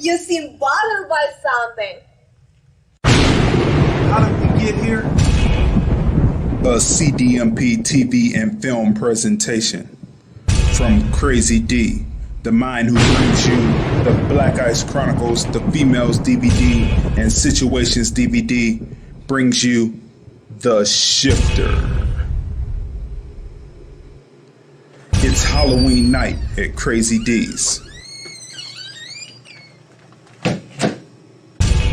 You seem bothered by something. How did we get here? A CDMP TV and film presentation from Crazy D, the mind who brings you the Black Ice Chronicles, the Females DVD, and Situations DVD, brings you The Shifter. It's Halloween night at Crazy D's,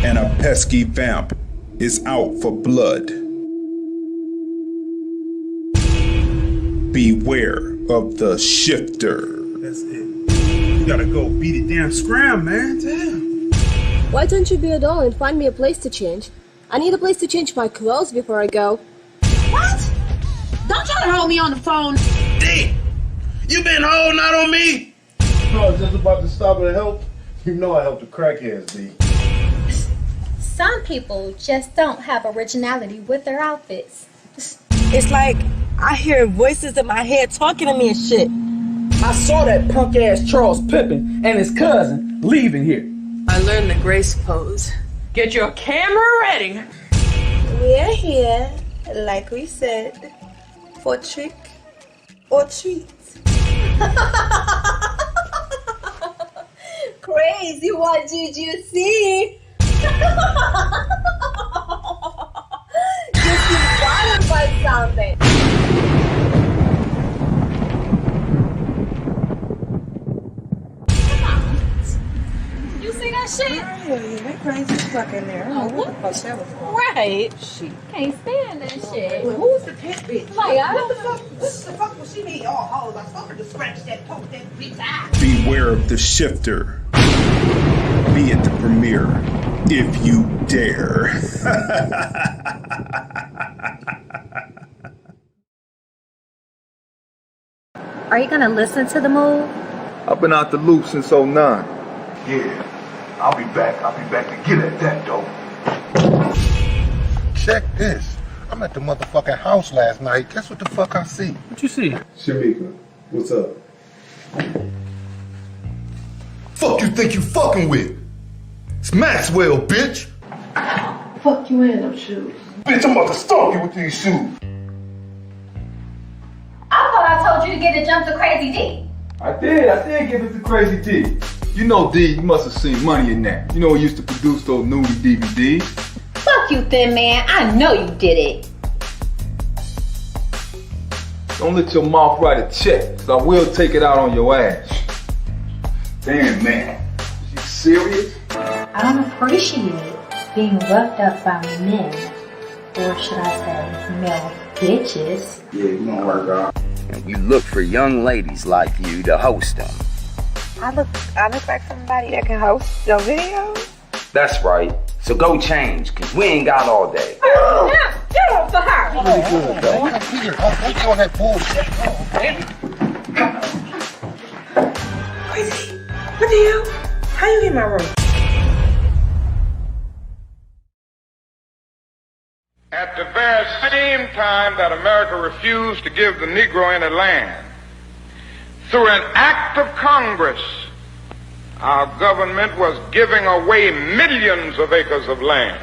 and a pesky vamp is out for blood. Beware of the Shifter. That's it. You gotta go beat it damn scram, man. Damn. Why don't you be a doll and find me a place to change? I need a place to change my clothes before I go. What? Don't try to hold me on the phone. D, you been holding out on me? I was just about to stop and help. You know I helped the crackheads, D. Some people just don't have originality with their outfits. It's like I hear voices in my head talking to me and shit. I saw that punk-ass Charles Pippin and his cousin leaving here. I learned the grace pose. Get your camera ready. We're here, like we said, for trick or treat. Crazy, what did you see? You seem bothered by something. You see that shit? Hey, that crazy fuck in there. Oh, what the fuck that was for? Right. Shit. Can't stand that shit. Well, who's the pit bitch? Like, I What don't the fuck was she need all hoes? I saw her to scratch that, poke that bitch eye. Beware of the Shifter. Be at the premiere if you dare. Are you gonna listen to the move? I've been out the loop since '09. Yeah, I'll be back. I'll be back to get at that, though. Check this. I'm at the motherfucking house last night. Guess what the fuck I see? What you see? Shamika, what's up? Fuck you think you fucking with? It's Maxwell, bitch. Fuck you in them shoes. Bitch, I'm about to stomp you with these shoes. I thought I told you to get a jump to Crazy D. I did give it to Crazy D. You know, D, you must have seen money in that. You know, he used to produce those nudie DVDs. Fuck you, thin man. I know you did it. Don't let your mouth write a check, cause I will take it out on your ass. Damn, man. Is you serious? I don't appreciate being roughed up by men, or should I say, male bitches. Yeah, you don't work out. And we look for young ladies like you to host them. I look like somebody that can host your videos. That's right. So go change, cause we ain't got all day. Get off the house. Pretty good, though. I'm doing that bullshit. Crazy. What the hell? How you in my room? At the very same time that America refused to give the Negro any land, through an act of Congress, our government was giving away millions of acres of land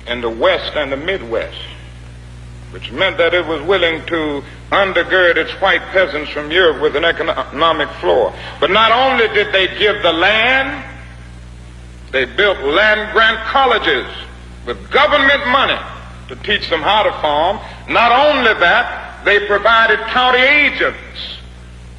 in the West and the Midwest, which meant that it was willing to undergird its white peasants from Europe with an economic floor. But not only did they give the land, they built land-grant colleges with government money to teach them how to farm. Not only that, they provided county agents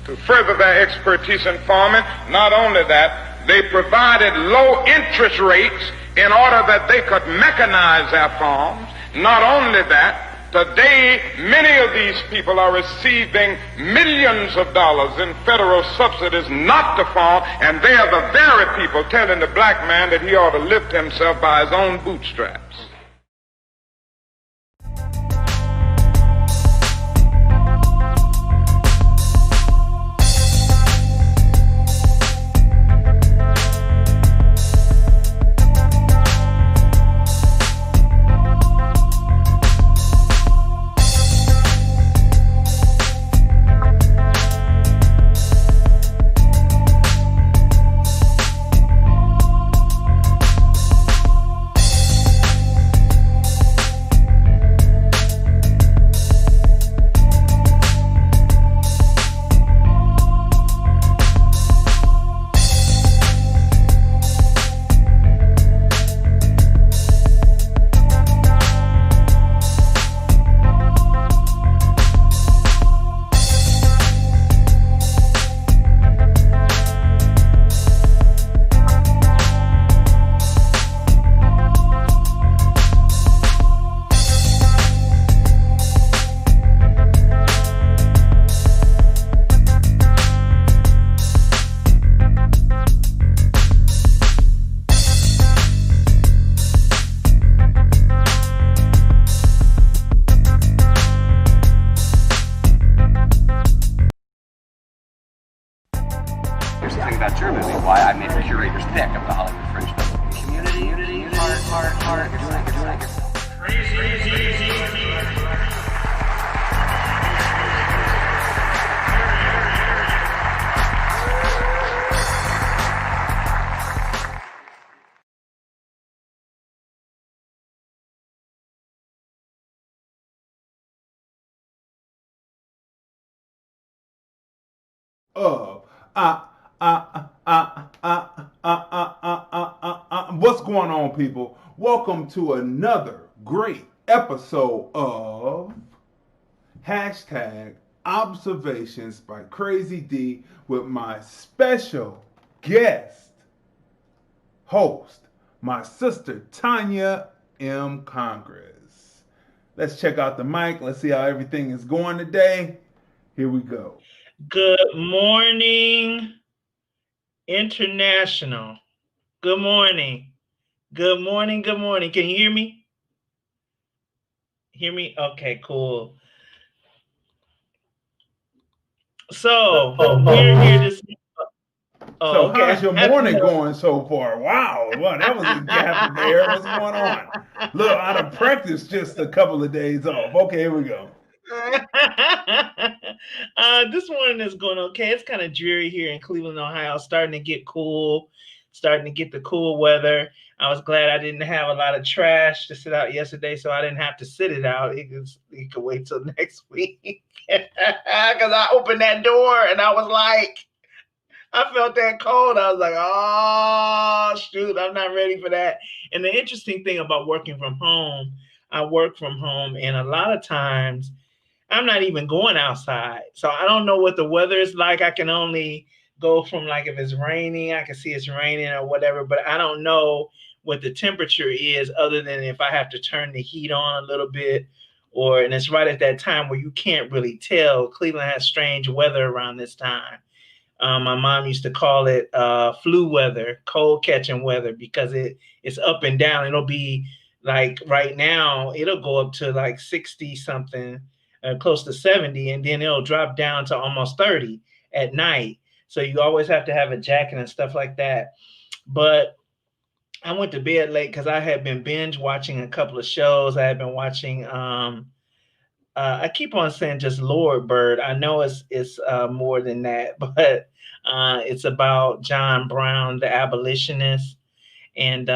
to further their expertise in farming. Not only that, they provided low interest rates in order that they could mechanize their farms. Not only that, today many of these people are receiving millions of dollars in federal subsidies not to farm, and they are the very people telling the black man that he ought to lift himself by his own bootstraps. interesting thing about Germany, why I made a curator's pick of the Hollywood Fringe Festival. Community, heart, What's going on, people? Welcome to another great episode of #Observations by Crazy D with my special guest host, my sister Tanya M. Congress. Let's check out the mic. Let's see how everything is going today. Here we go. Good morning, International. Good morning. Good morning. Good morning. Can you hear me? Hear me? Okay, cool. So, we're here this So how's your morning going so far? Wow, that was a gap in there. What's going on? Look, out of practice just a couple of days off. Okay, here we go. This morning is going okay. It's kind of dreary here in Cleveland, Ohio. Starting to get cool, starting to get the cool weather. I was glad I didn't have a lot of trash to sit out yesterday, so I didn't have to sit it out. It could wait till next week. Because I opened that door and I was like, I felt that cold. I was like, oh, shoot, I'm not ready for that. And the interesting thing about working from home, I work from home, and a lot of times I'm not even going outside. So I don't know what the weather is like. I can only go from, like, if it's raining, I can see it's raining or whatever, but I don't know what the temperature is other than if I have to turn the heat on a little bit, and it's right at that time where you can't really tell. Cleveland has strange weather around this time. My mom used to call it flu weather, cold catching weather, because it's up and down. It'll be like right now, it'll go up to like 60 something, close to 70, and then it'll drop down to almost 30 at night. So you always have to have a jacket and stuff like that. But I went to bed late because I had been binge watching a couple of shows. I had been watching I keep on saying just Lord Bird. I know it's more than that, but it's about John Brown, the abolitionist. And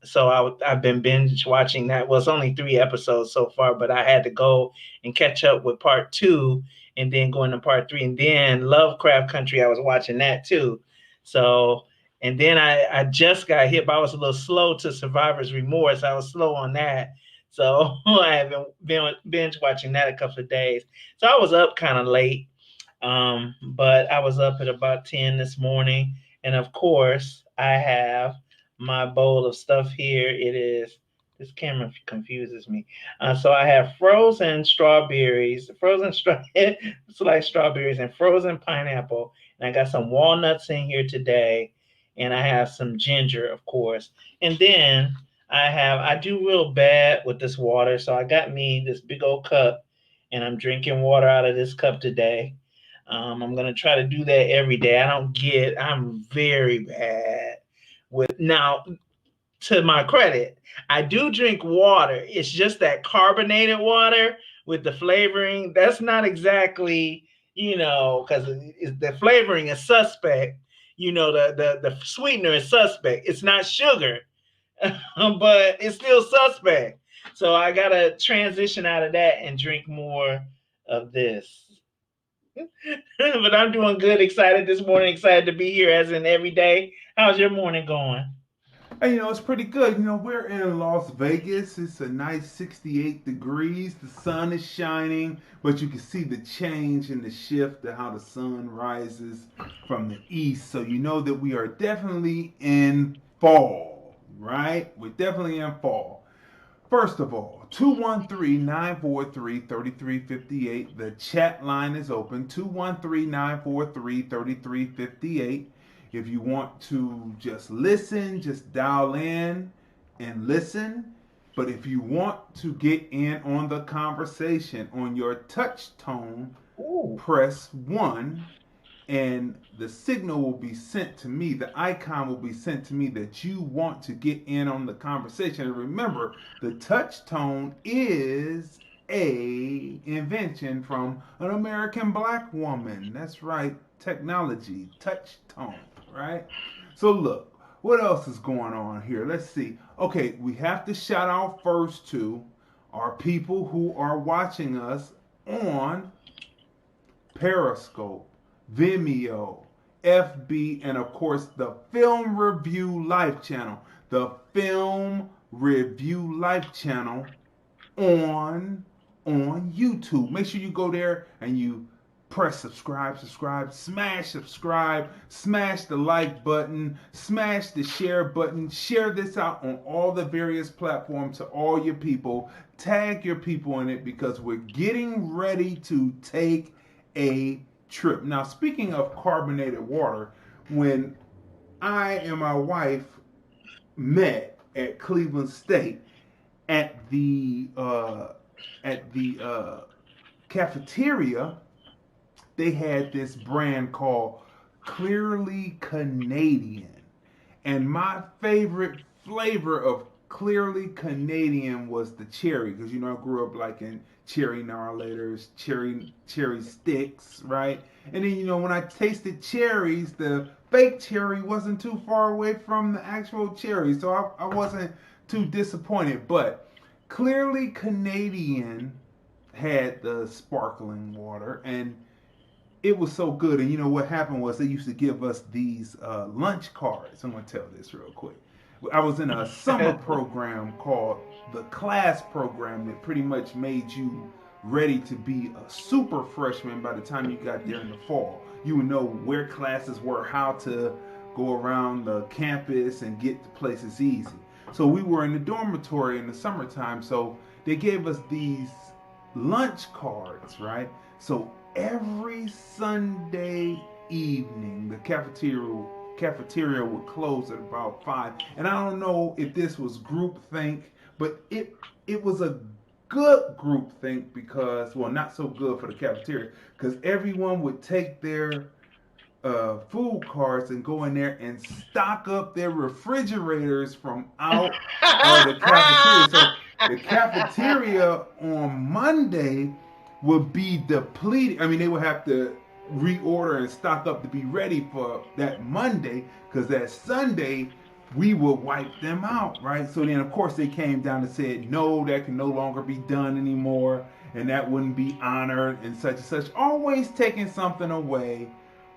so I've been binge watching that. Well, it's only 3 episodes so far, but I had to go and catch up with part 2 and then go into part 3. And then Lovecraft Country, I was watching that too. So, and then I just got hit, but I was a little slow to Survivor's Remorse. I was slow on that. So I haven't been binge watching that a couple of days. So I was up kind of late, but I was up at about 10 this morning. And of course, I have my bowl of stuff here. This camera confuses me. So I have frozen strawberries, it's like strawberries and frozen pineapple. And I got some walnuts in here today. And I have some ginger, of course. And then I do real bad with this water. So I got me this big old cup, and I'm drinking water out of this cup today. I'm going to try to do that every day. I'm very bad with, now, to my credit, I do drink water. It's just that carbonated water with the flavoring. That's not exactly, because the flavoring is suspect. The sweetener is suspect. It's not sugar. But it's still suspect. So I got to transition out of that and drink more of this. But I'm doing good, excited this morning, excited to be here as in every day. How's your morning going? Hey, it's pretty good. We're in Las Vegas. It's a nice 68 degrees. The sun is shining, but you can see the change in the shift of how the sun rises from the east. So you know that we are definitely in fall. Right? We're definitely in fall. First of all, 213-943-3358. The chat line is open. 213-943-3358. If you want to just listen, just dial in and listen. But if you want to get in on the conversation on your touch tone, press 1. and the signal will be sent to me, the icon will be sent to me that you want to get in on the conversation. And remember, the touch tone is a invention from an American black woman. That's right, technology, touch tone, right? So look, what else is going on here? Let's see. Okay, we have to shout out first to our people who are watching us on Periscope, Vimeo, FB, and of course the Film Review Life channel. The Film Review Life channel on YouTube. Make sure you go there and you press subscribe, smash subscribe, smash the like button, smash the share button, share this out on all the various platforms to all your people, tag your people in it, because we're getting ready to take a trip. Now, speaking of carbonated water, when I and my wife met at Cleveland State at the cafeteria, they had this brand called Clearly Canadian. And my favorite flavor of Clearly Canadian was the cherry, because I grew up liking cherry gnarlators, cherry sticks, right? And then when I tasted cherries, the fake cherry wasn't too far away from the actual cherry, so I wasn't too disappointed. But Clearly Canadian had the sparkling water, and it was so good. And what happened was they used to give us these lunch cards. I'm going to tell this real quick. I was in a summer program called the class program that pretty much made you ready to be a super freshman by the time you got there in the fall. You would know where classes were, how to go around the campus and get to places easy. So we were in the dormitory in the summertime, so they gave us these lunch cards, right? So every Sunday evening, the cafeteria would close at about 5. And I don't know if this was groupthink, but it was a good groupthink because, well, not so good for the cafeteria, because everyone would take their food cards and go in there and stock up their refrigerators from out of the cafeteria. So the cafeteria on Monday would be depleted. I mean, they would have to reorder and stock up to be ready for that Monday, because that Sunday we would wipe them out, right? So then, of course, they came down and said, no, that can no longer be done anymore, and that wouldn't be honored and such and such. Always taking something away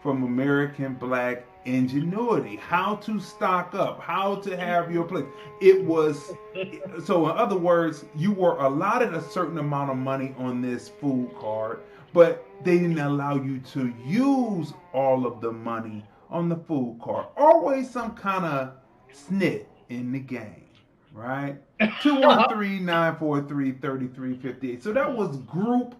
from American black ingenuity, how to stock up, how to have your place. It was, so in other words, you were allotted a certain amount of money on this food card, but they didn't allow you to use all of the money on the food card. Always some kind of snit in the game, right? 213-943-3358. So that was group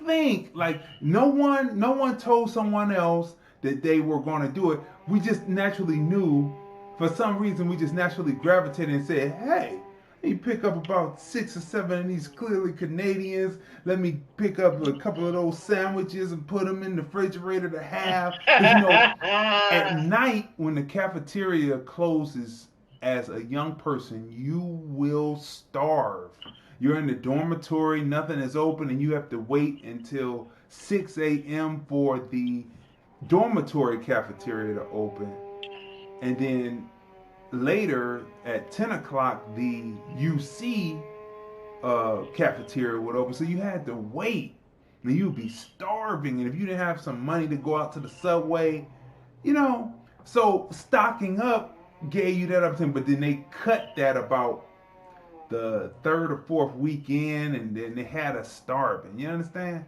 think. Like no one told someone else that they were going to do it. We just naturally knew. For some reason, we just naturally gravitated and said, hey, let me pick up about 6 or 7 of these Clearly Canadians. Let me pick up a couple of those sandwiches and put them in the refrigerator to have. 'Cause, at night, when the cafeteria closes, as a young person, you will starve. You're in the dormitory, nothing is open, and you have to wait until 6 a.m. for the dormitory cafeteria to open. And then later at 10 o'clock, the UC cafeteria would open. So you had to wait. And you'd be starving. And if you didn't have some money to go out to the subway, so stocking up gave you that opportunity. But then they cut that about the 3rd or 4th weekend, and then they had us starving. You understand?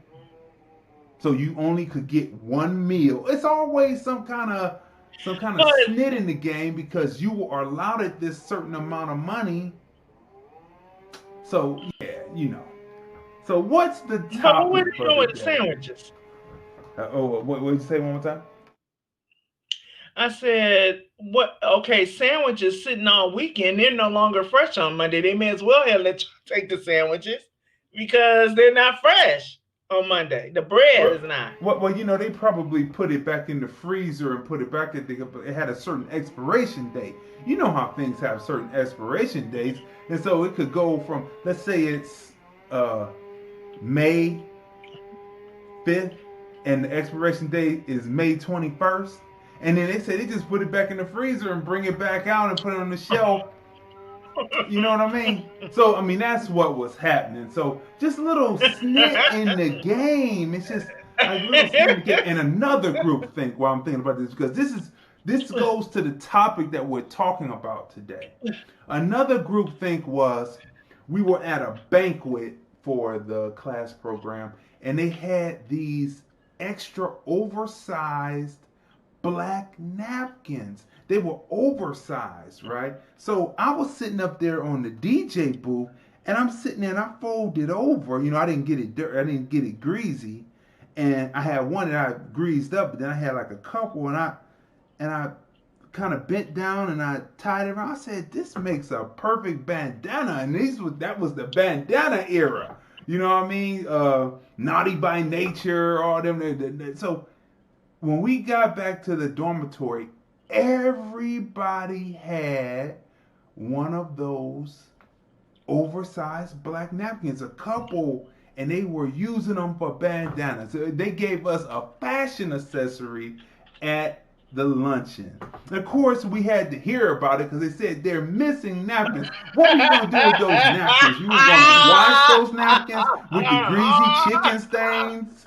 So you only could get one meal. It's always some kind of snit in the game, because you were allotted this certain amount of money. So yeah, So what's the topic? But what are you doing with the sandwiches? What did you say one more time? I said, what? Okay, sandwiches sitting all weekend, they're no longer fresh on Monday. They may as well have let you take the sandwiches because they're not fresh. on Monday. The bread is not. Well, they probably put it back in the freezer and put it back in it had a certain expiration date. You know how things have certain expiration dates. And so it could go from, let's say it's May 5th and the expiration date is May 21st. And then they say they just put it back in the freezer and bring it back out and put it on the shelf. You know what I mean? So, that's what was happening. So, just a little snit in the game. It's just like a little snit in the game. And another group think while I'm thinking about this, because this goes to the topic that we're talking about today. Another group think was, we were at a banquet for the class program, and they had these extra oversized black napkins. They were oversized, right? So I was sitting up there on the DJ booth, and I'm sitting there and I folded over. I didn't get it dirty, I didn't get it greasy, and I had one that I greased up, but then I had like a couple, and I kind of bent down and I tied it around. I said, this makes a perfect bandana, and that was the bandana era. You know what I mean? Naughty by Nature, all them. So when we got back to the dormitory, everybody had one of those oversized black napkins, a couple, and they were using them for bandanas. So they gave us a fashion accessory at the luncheon. Of course, we had to hear about it because they said they're missing napkins. What are you going to do with those napkins? You were going to wash those napkins with the greasy chicken stains?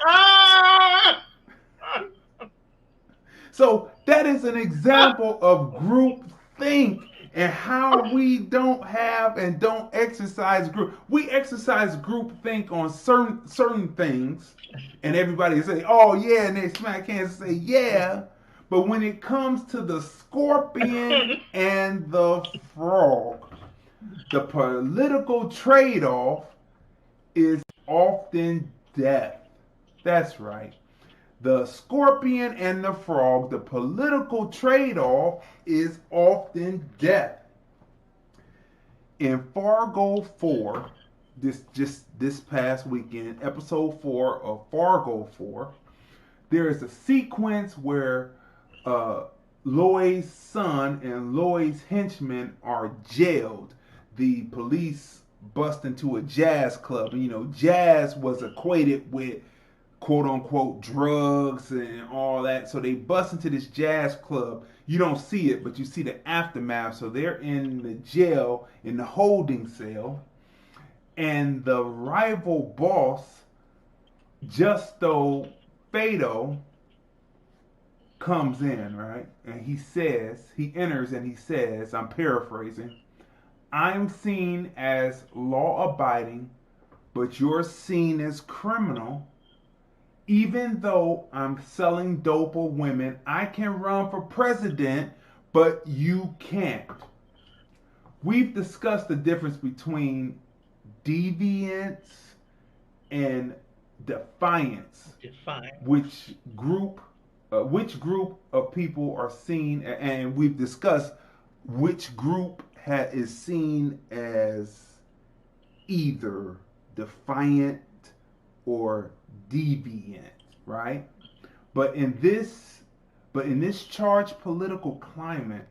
So that is an example of group think and how we don't have and don't exercise group. We exercise group think on certain things, and everybody say, oh yeah, and they smack hands and say yeah. But when it comes to the scorpion and the frog, the political trade-off is often death. That's right. The scorpion and the frog, the political trade-off is often death. In Fargo 4, this past weekend, episode 4 of Fargo 4, there is a sequence where Lloyd's son and Lloyd's henchmen are jailed. The police bust into a jazz club. And, jazz was equated with quote-unquote drugs and all that. So they bust into this jazz club. You don't see it, but you see the aftermath. So they're in the jail, in the holding cell. And the rival boss, Josto Fadda, comes in, right? And he enters and he says, I'm paraphrasing, I'm seen as law-abiding, but you're seen as criminal. Even though I'm selling dope or women, I can run for president, but you can't. We've discussed the difference between deviance and defiance. Which group of people are seen, and we've discussed which group is seen as either defiant or deviant, right? But in this charged political climate,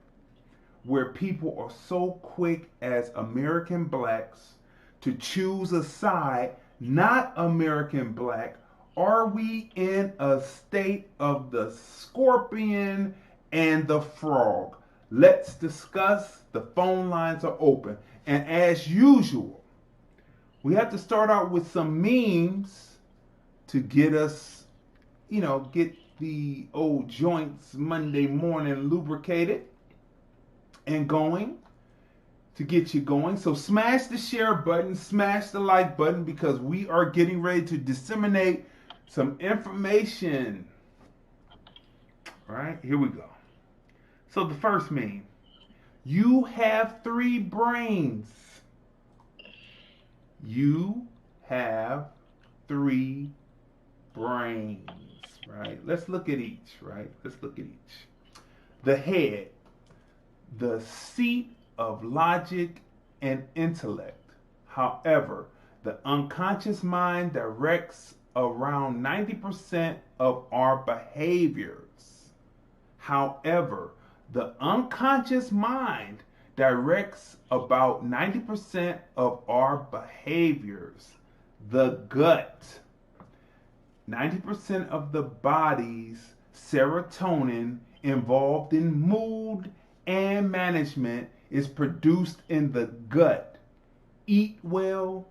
where people are so quick as American blacks to choose a side, not American black, are we in a state of the scorpion and the frog? Let's discuss. The phone lines are open. And as usual, we have to start out with some memes to get us, get the old joints Monday morning lubricated and going, to get you going. So smash the share button, smash the like button, because we are getting ready to disseminate some information. All right, here we go. So the first meme. You have 3 brains. You have 3 brains, right? Let's look at each, right? Let's look at each. The head, the seat of logic and intellect. However, the unconscious mind directs around 90% of our behaviors. However, the unconscious mind directs about 90% of our behaviors. The gut. 90% of the body's serotonin involved in mood and management is produced in the gut. Eat well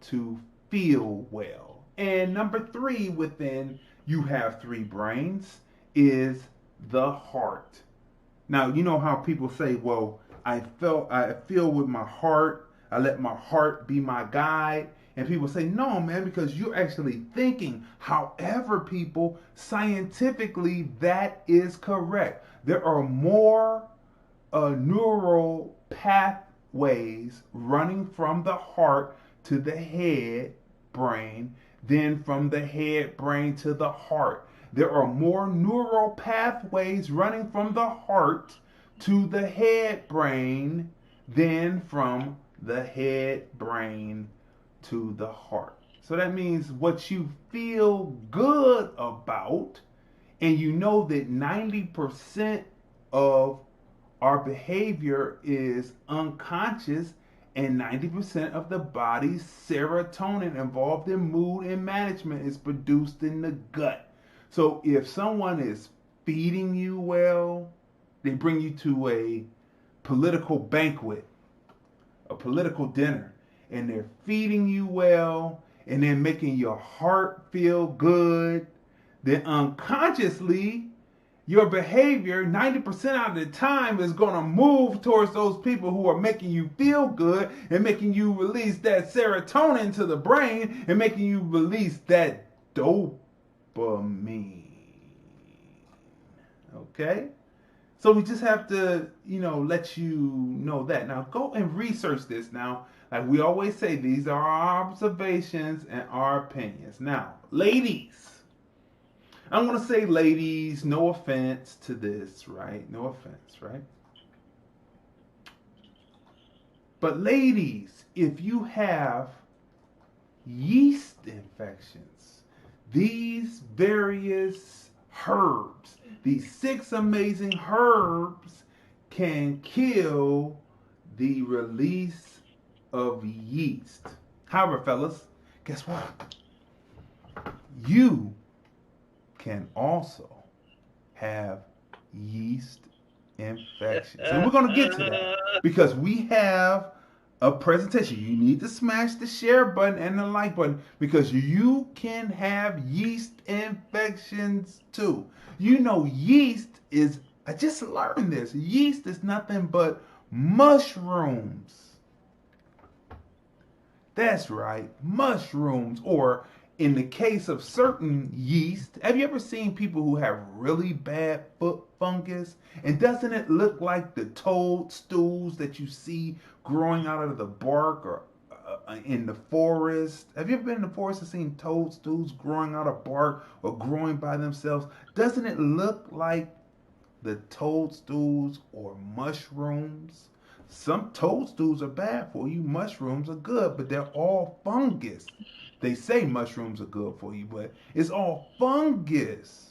to feel well. And number 3 within you have 3 brains is the heart. Now, you know how people say, well, I feel with my heart. I let my heart be my guide. And people say, no, man, because you're actually thinking. However, people, scientifically, that is correct. There are more neural pathways running from the heart to the head brain than from the head brain to the heart. There are more neural pathways running from the heart to the head brain than from the head brain to the heart. So that means what you feel good about, and you know that 90% of our behavior is unconscious, and 90% of the body's serotonin involved in mood and management is produced in the gut. So if someone is feeding you well, they bring you to a political banquet, a political dinner, and they're feeding you well, and they're making your heart feel good, then unconsciously, your behavior 90% out of the time is going to move towards those people who are making you feel good and making you release that serotonin to the brain and making you release that dopamine. Okay? So we just have to, let you know that. Now go and research this now. Like we always say, these are our observations and our opinions. Now, ladies, I'm going to say ladies, no offense to this, right? No offense, right? But ladies, if you have yeast infections, these various herbs, these 6 amazing herbs can kill the release of yeast. However, fellas, guess what? You can also have yeast infections. And we're going to get to that because we have a presentation. You need to smash the share button and the like button because you can have yeast infections too. Yeast is, I just learned this, yeast is nothing but mushrooms. That's right, mushrooms, or in the case of certain yeast, have you ever seen people who have really bad foot fungus? And doesn't it look like the toadstools that you see growing out of the bark or in the forest? Have you ever been in the forest and seen toadstools growing out of bark or growing by themselves? Doesn't it look like the toadstools or mushrooms? Some toadstools are bad for you, mushrooms are good, but they're all fungus. They say mushrooms are good for you, but it's all fungus,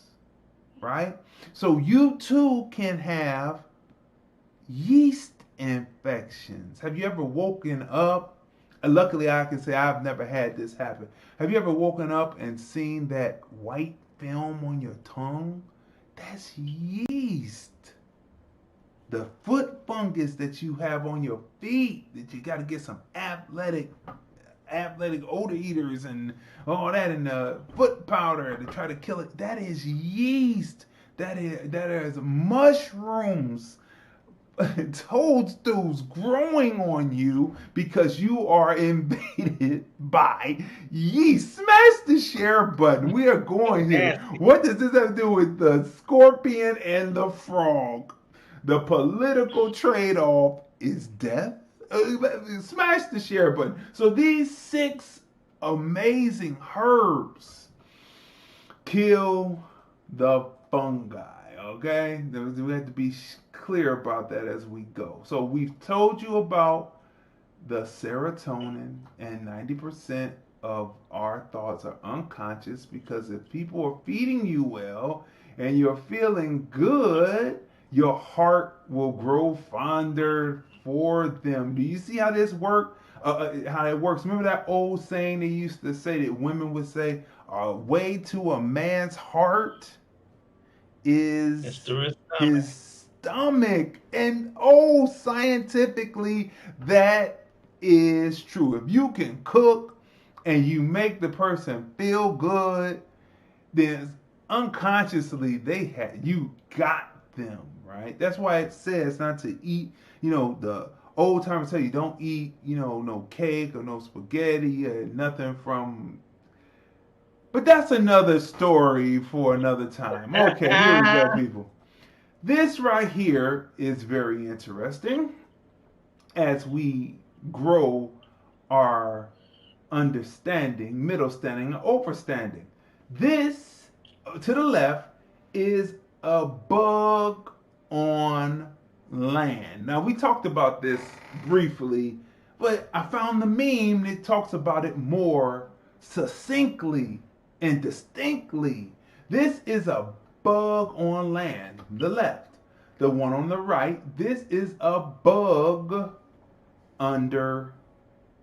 right? So you too can have yeast infections. Have you ever woken up? Luckily, I can say I've never had this happen. Have you ever woken up and seen that white film on your tongue? That's yeast. The foot fungus that you have on your feet, that you got to get some athletic odor eaters and all that and foot powder to try to kill it. That is yeast. That is mushrooms, toadstools growing on you because you are invaded by yeast. Smash the share button. We are going here. What does this have to do with the scorpion and the frog? The political trade-off is death. Smash the share button. So these 6 amazing herbs kill the fungi, okay? We have to be clear about that as we go. So we've told you about the serotonin and 90% of our thoughts are unconscious, because if people are feeding you well and you're feeling good, your heart will grow fonder for them. Do you see how this works? How it works? Remember that old saying they used to say that women would say, way to a man's heart is his stomach. And scientifically, that is true. If you can cook and you make the person feel good, then unconsciously you got them, right? That's why it says not to eat, the old timers tell you don't eat, no cake or no spaghetti or nothing from. But that's another story for another time. Okay, here we go, people. This right here is very interesting as we grow our understanding, middle standing, and overstanding. This, to the left, is a bug on land. Now, we talked about this briefly, but I found the meme that talks about it more succinctly and distinctly. This is a bug on land, the left. The one on the right, this is a bug under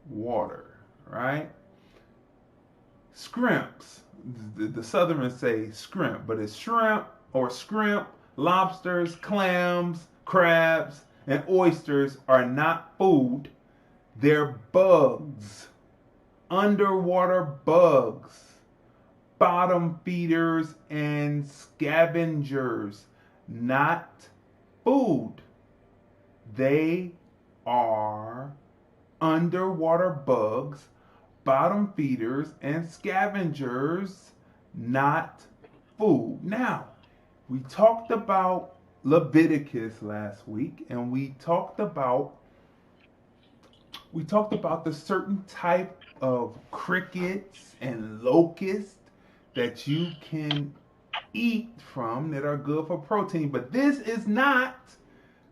water, right? Scrimps. The Southerners say scrimp, but it's shrimp or scrimp. Lobsters, clams, crabs, and oysters are not food. They're bugs. Underwater bugs. Bottom feeders and scavengers. Not food. They are underwater bugs, bottom feeders, and scavengers, not food. Now, we talked about Leviticus last week, and we talked about the certain type of crickets and locusts that you can eat from that are good for protein. But this is not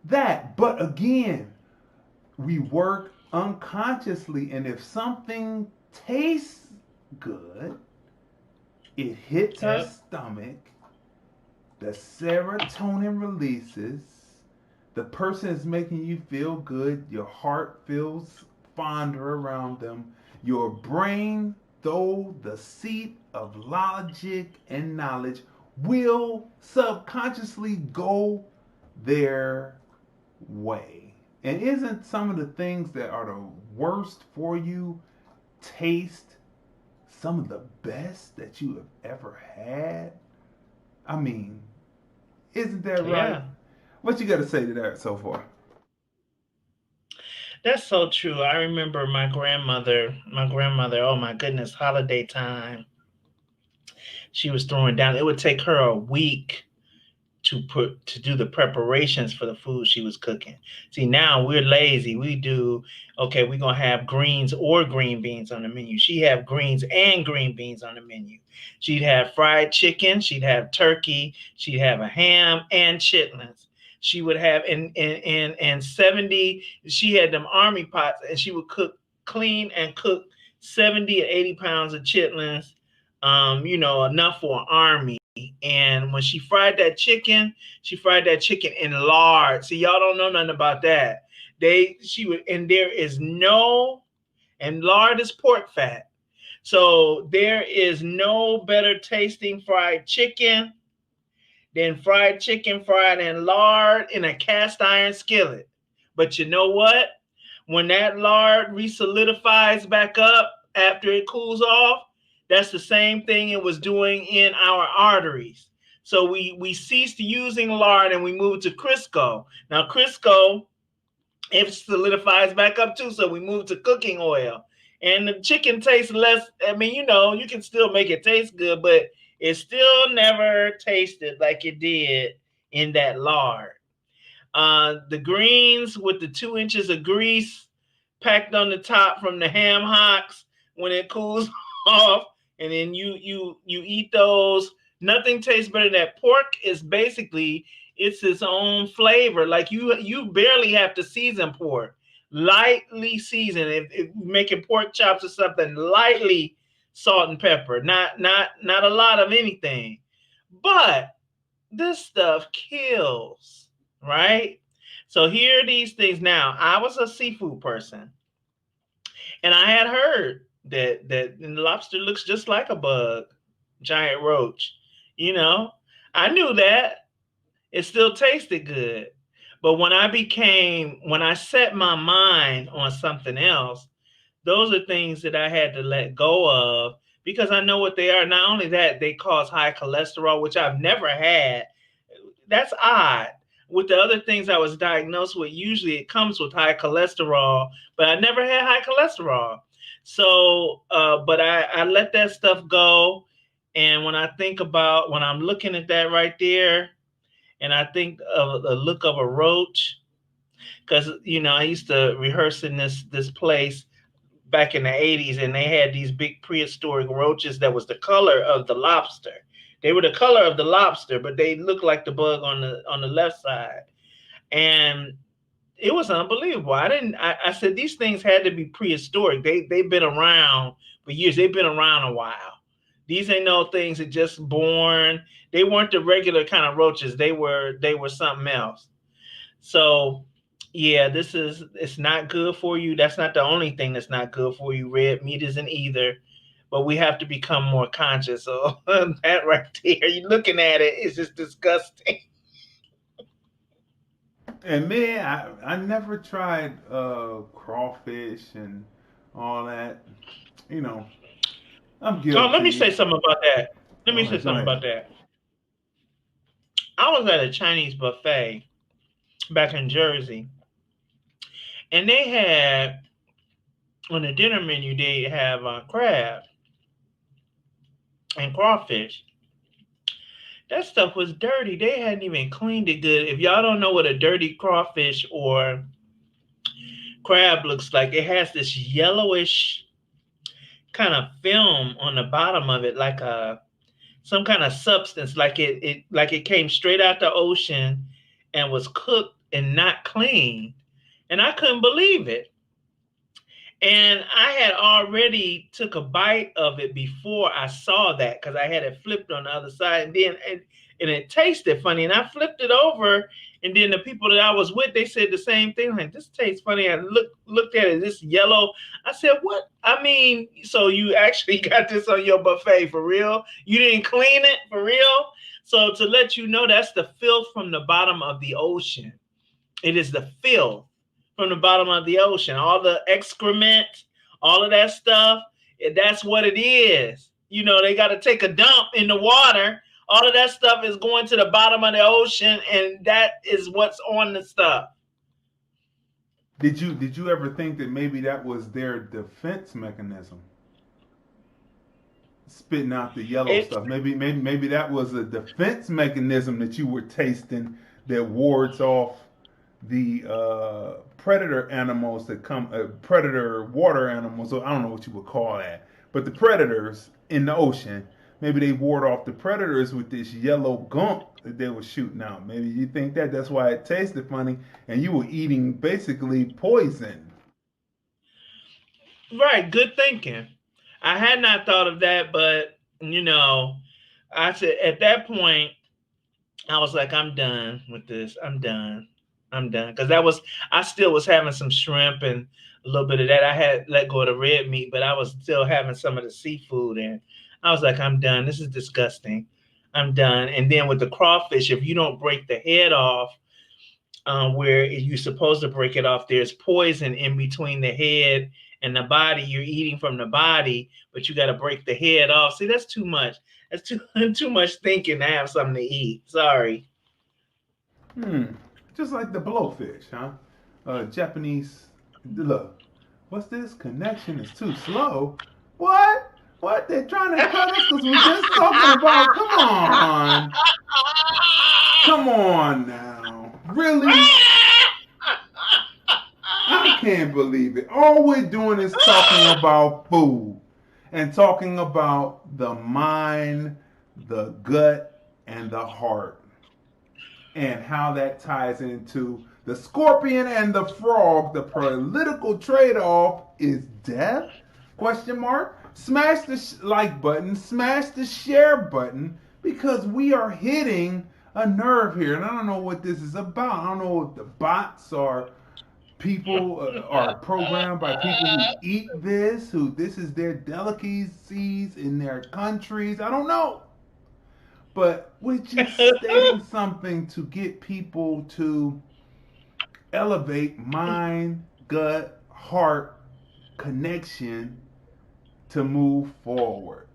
that. But again, we work unconsciously, and if something tastes good, it hits our stomach, the serotonin releases, the person is making you feel good, your heart feels fonder around them, your brain, though the seat of logic and knowledge, will subconsciously go their way. And isn't some of the things that are the worst for you taste some of the best that you have ever had? I mean, isn't that right? Yeah. What you got to say to that so far? That's so true. I remember my grandmother, oh my goodness, holiday time. She was throwing down. It would take her a week to do the preparations for the food she was cooking. See, now we're lazy. We do, okay, we're going to have greens or green beans on the menu. She'd have greens and green beans on the menu. She'd have fried chicken. She'd have turkey. She'd have a ham and chitlins. She would have, and 70, she had them army pots, and she would clean and cook 70 or 80 pounds of chitlins, enough for an army. And when she fried that chicken in lard. See, y'all don't know nothing about that. And lard is pork fat. So there is no better tasting fried chicken than fried chicken fried in lard in a cast iron skillet. But you know what? When that lard resolidifies back up after it cools off, that's the same thing it was doing in our arteries. So we ceased using lard and we moved to Crisco. Now Crisco, it solidifies back up too, so we moved to cooking oil. And the chicken tastes less, you can still make it taste good, but it still never tasted like it did in that lard. The greens with the 2 inches of grease packed on the top from the ham hocks, when it cools off, and then you eat those. Nothing tastes better than that. Pork is basically, it's its own flavor. Like you barely have to season pork. lightly seasoned. If making pork chops or something, lightly salt and pepper, not a lot of anything. But this stuff kills, right? So here are these things. Now, I was a seafood person, and I had heard that lobster looks just like a bug, giant roach. You know, I knew that. It still tasted good. But when I set my mind on something else, those are things that I had to let go of because I know what they are. Not only that, they cause high cholesterol, which I've never had. That's odd. With the other things I was diagnosed with, usually it comes with high cholesterol, but I never had high cholesterol. So, but I let that stuff go. And when I'm looking at that right there, and I think of the look of a roach, because, I used to rehearse in this place back in the 80s, and they had these big prehistoric roaches that was the color of the lobster. They were the color of the lobster, but they looked like the bug on the left side. And it was unbelievable. I said these things had to be prehistoric. They've been around for years. They've been around a while. These ain't no things that just born. They weren't the regular kind of roaches. They were something else. So yeah, it's not good for you. That's not the only thing that's not good for you. Red meat isn't either. But we have to become more conscious. So that right there, you're looking at it, it's just disgusting. And man, I never tried crawfish and all that. I'm guilty. Oh, let me say something about that. I was at a Chinese buffet back in Jersey, and they had on the dinner menu they have crab and crawfish. That stuff was dirty. They hadn't even cleaned it good. If y'all don't know what a dirty crawfish or crab looks like, it has this yellowish kind of film on the bottom of it, like some kind of substance, like it came straight out the ocean and was cooked and not cleaned. And I couldn't believe it. And I had already took a bite of it before I saw that, because I had it flipped on the other side, and then and it tasted funny. And I flipped it over, and then the people that I was with, they said the same thing. Like, this tastes funny. I looked at it, this yellow. I said, what? I mean, so you actually got this on your buffet for real? You didn't clean it for real? So to let you know, that's the filth from the bottom of the ocean. It is the filth from the bottom of the ocean. All the excrement, all of that stuff, that's what it is. They got to take a dump in the water. All of that stuff is going to the bottom of the ocean, and that is what's on the stuff. Did you ever think that maybe that was their defense mechanism? Spitting out the yellow stuff. Maybe that was a defense mechanism that you were tasting that wards off the predator animals that come, predator water animals, or I don't know what you would call that, but the predators in the ocean, maybe they ward off the predators with this yellow gunk that they were shooting out. Maybe you think that's why it tasted funny, and you were eating basically poison. Right, good thinking. I had not thought of that, but I said at that point, I was like, I'm done with this. I'm done. Because I still was having some shrimp and a little bit of that. I had let go of the red meat, but I was still having some of the seafood, and I was like, I'm done. This is disgusting. I'm done. And then with the crawfish, if you don't break the head off, where you're supposed to break it off, there's poison in between the head and the body. You're eating from the body, but you got to break the head off. See, that's too much. That's too much thinking to have something to eat. Sorry. Just like the blowfish, huh? Japanese. Look, what's this? Connection is too slow. What? They're trying to cut us because we're just talking about. Come on now. Really? I can't believe it. All we're doing is talking about food and talking about the mind, the gut, and the heart, and how that ties into The scorpion and the frog, the political trade-off is death? Question mark. Smash the like button, smash the share button, because we are hitting a nerve here. And I don't know what this is about. I don't know if the bots are people are programmed by people who eat this, who this is their delicacies in their countries. I don't know. But we're just stating something to get people to elevate mind, gut, heart connection to move forward.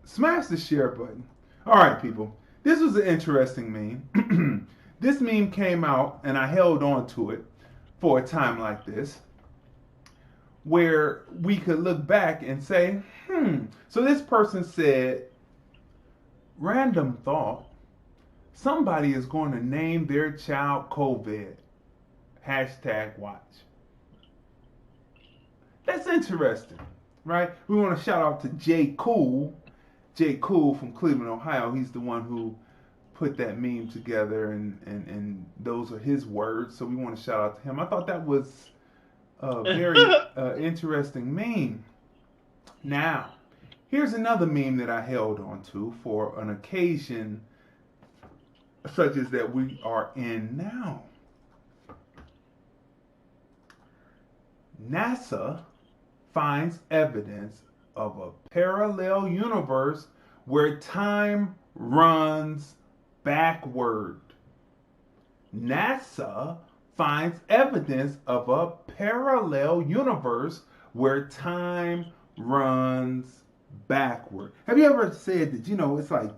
Smash the share button. All right, people. This was an interesting meme. This meme came out, and I held on to it for a time like this, where we could look back and say, So this person said, random thought, somebody is going to name their child COVID. #watch. That's interesting, right? We want to shout out to Jay Cool from Cleveland, Ohio. He's the one who put that meme together, and those are his words, so we want to shout out to him. I thought that was a very interesting meme. Now, here's another meme that I held on to for an occasion such as that we are in now. NASA finds evidence of a parallel universe where time runs backward. NASA finds evidence of a parallel universe where time runs backward. Have you ever said that, it's like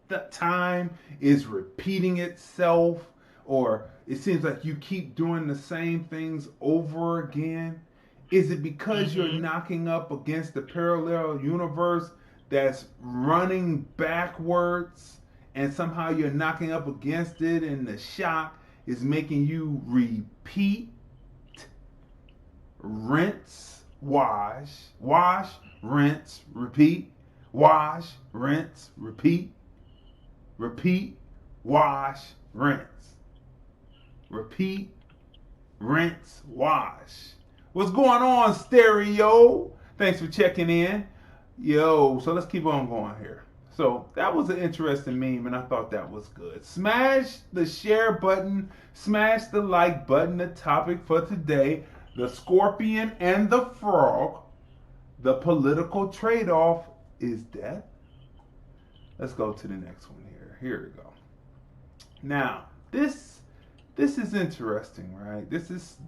that time is repeating itself, or it seems like you keep doing the same things over again? Is it because you're knocking up against the parallel universe that's running backwards, and somehow you're knocking up against it, and the shock is making you repeat, rinse, wash, rinse, repeat, wash, rinse, repeat, wash, rinse, repeat, rinse, wash. What's going on, stereo? Thanks for checking in. Yo, so let's keep on going here. So that was an interesting meme, and I thought that was good. Smash the share button, smash the like button. The topic for today, the scorpion and the frog. The political trade-off is death. Let's go to the next one here. Here we go. Now, this is interesting, right?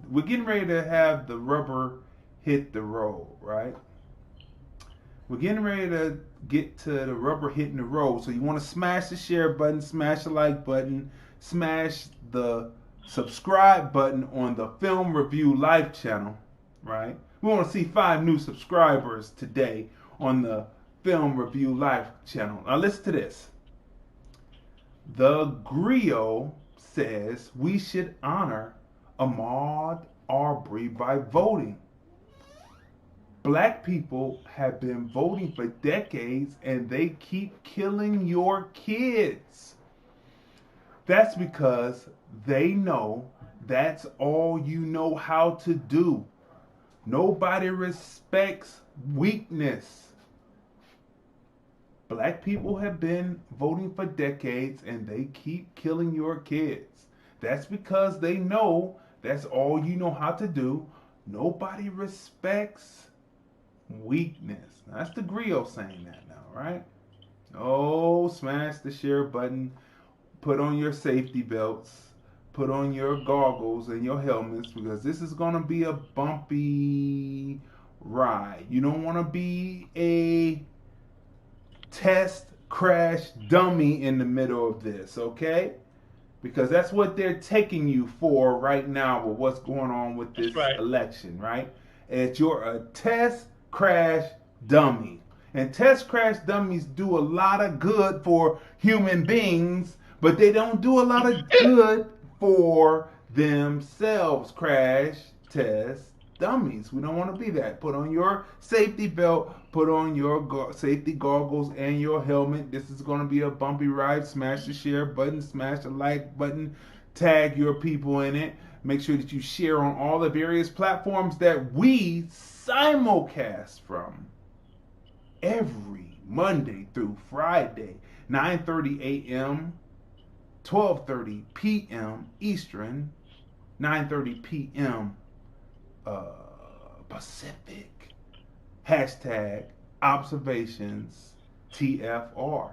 We're getting ready to have the rubber hit the road, right? We're getting ready to get to the rubber hitting the road. So you want to smash the share button, smash the like button, smash the subscribe button on the Film Review Live channel, right? We want to see 5 new subscribers today on the Film Review Live channel. Now listen to this. The Griot says we should honor Ahmaud Arbery by voting. Black people have been voting for decades, and they keep killing your kids. That's because they know that's all you know how to do. Nobody respects weakness. Black people have been voting for decades, and they keep killing your kids. That's because they know that's all you know how to do. Nobody respects weakness. That's the Griot saying that now, right? Oh, smash the share button. Put on your safety belts. Put on your goggles and your helmets, because this is going to be a bumpy ride. You don't want to be a test crash dummy in the middle of this, okay? Because that's what they're taking you for right now with what's going on with this election, right? And you're a test crash dummy. And test crash dummies do a lot of good for human beings, but they don't do a lot of good for themselves. Crash test dummies. We don't want to be that. Put on your safety belt, put on your safety goggles and your helmet. This is going to be a bumpy ride. Smash the share button, smash the like button, tag your people in it. Make sure that you share on all the various platforms that we simulcast from every Monday through Friday, 9:30 a.m., 12:30 p.m. Eastern, 9:30 p.m. Pacific. Hashtag ObservationTFR.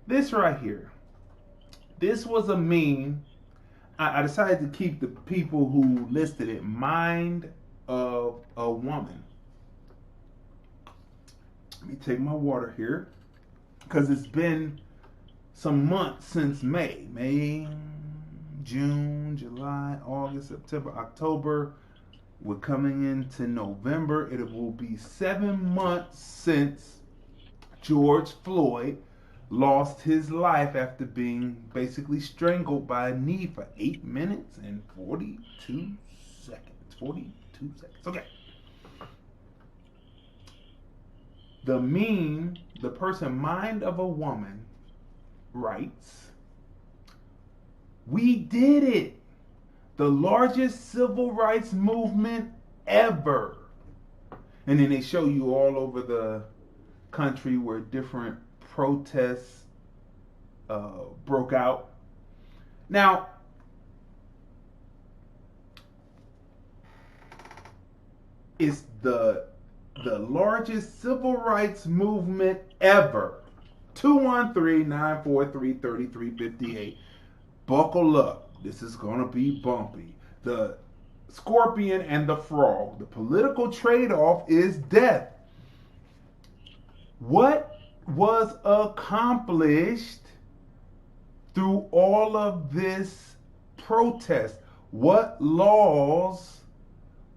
This right here. This was a meme. I decided to keep the people who listed it mind of a woman. Let me take my water here, because it's been some months since May, June, July, August, September, October. We're coming into November. It will be 7 months since George Floyd lost his life after being basically strangled by a knee for 8 minutes and 42 seconds. 42 seconds. Okay. The meme, the person mind of a woman writes, "We did it. The largest civil rights movement ever." And then they show you all over the country where different protests broke out. Now, it's the largest civil rights movement ever. 213-943-3358. Buckle up. This is going to be bumpy. The scorpion and the frog. The political trade-off is death. What was accomplished through all of this protest? What laws,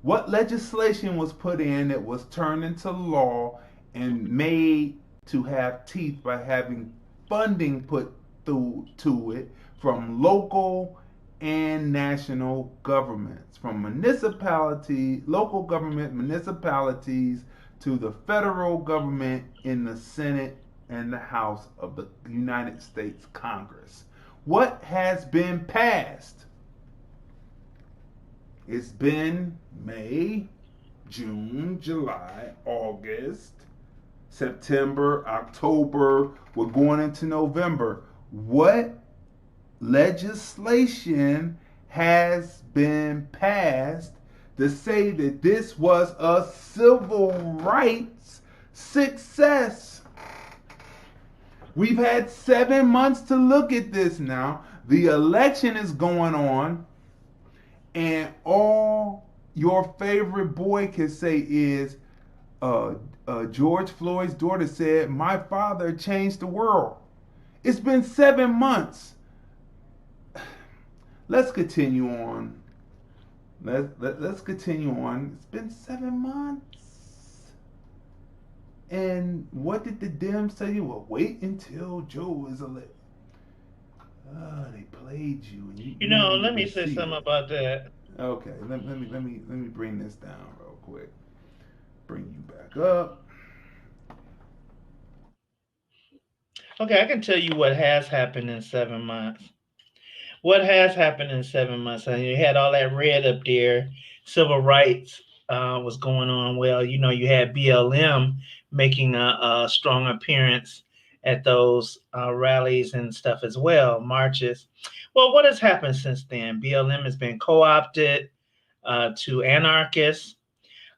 what legislation was put in that was turned into law and made to have teeth by having funding put through to it from local and national governments, from municipality, local government, municipalities, to the federal government in the Senate and the House of the United States Congress. What has been passed? It's been May, June, July, August, September, October. We're going into November. What legislation has been passed to say that this was a civil rights success? We've had 7 months to look at this now. The election is going on, and all your favorite boy can say is, George Floyd's daughter said, "My father changed the world." It's been 7 months. Let's continue on. Let's continue on. It's been 7 months. And what did the Dems tell you? Well, wait until Joe is elected. They played you. And you know, let me say something about that. Okay, let me bring this down real quick. Bring you back up. Okay, I can tell you what has happened in 7 months. What has happened in 7 months? And you had all that red up there. Civil rights was going on. Well, you know, you had BLM making a strong appearance at those rallies and stuff as well, marches. Well, what has happened since then? BLM has been co-opted to anarchists.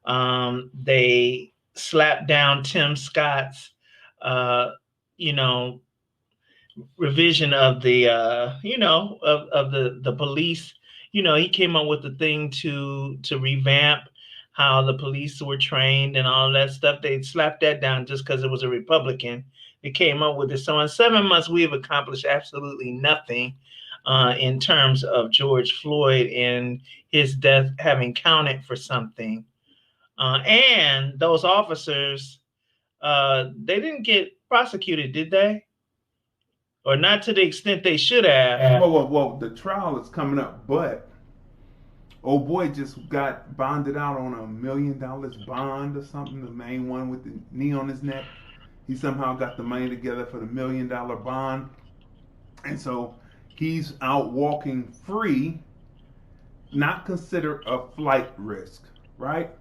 They slapped down Tim Scott's, revision of the, of the police. You know, he came up with the thing to revamp how the police were trained and all that stuff. They slapped that down just because it was a Republican. They came up with it. So in 7 months, we have accomplished absolutely nothing in terms of George Floyd and his death having counted for something. And those officers, they didn't get prosecuted, did they? Or not to the extent they should have. Well, the trial is coming up, but old boy just got bonded out on $1 million bond or something, the main one with the knee on his neck. He somehow got the money together for the $1 million bond. And so He's out walking free, not considered a flight risk, right?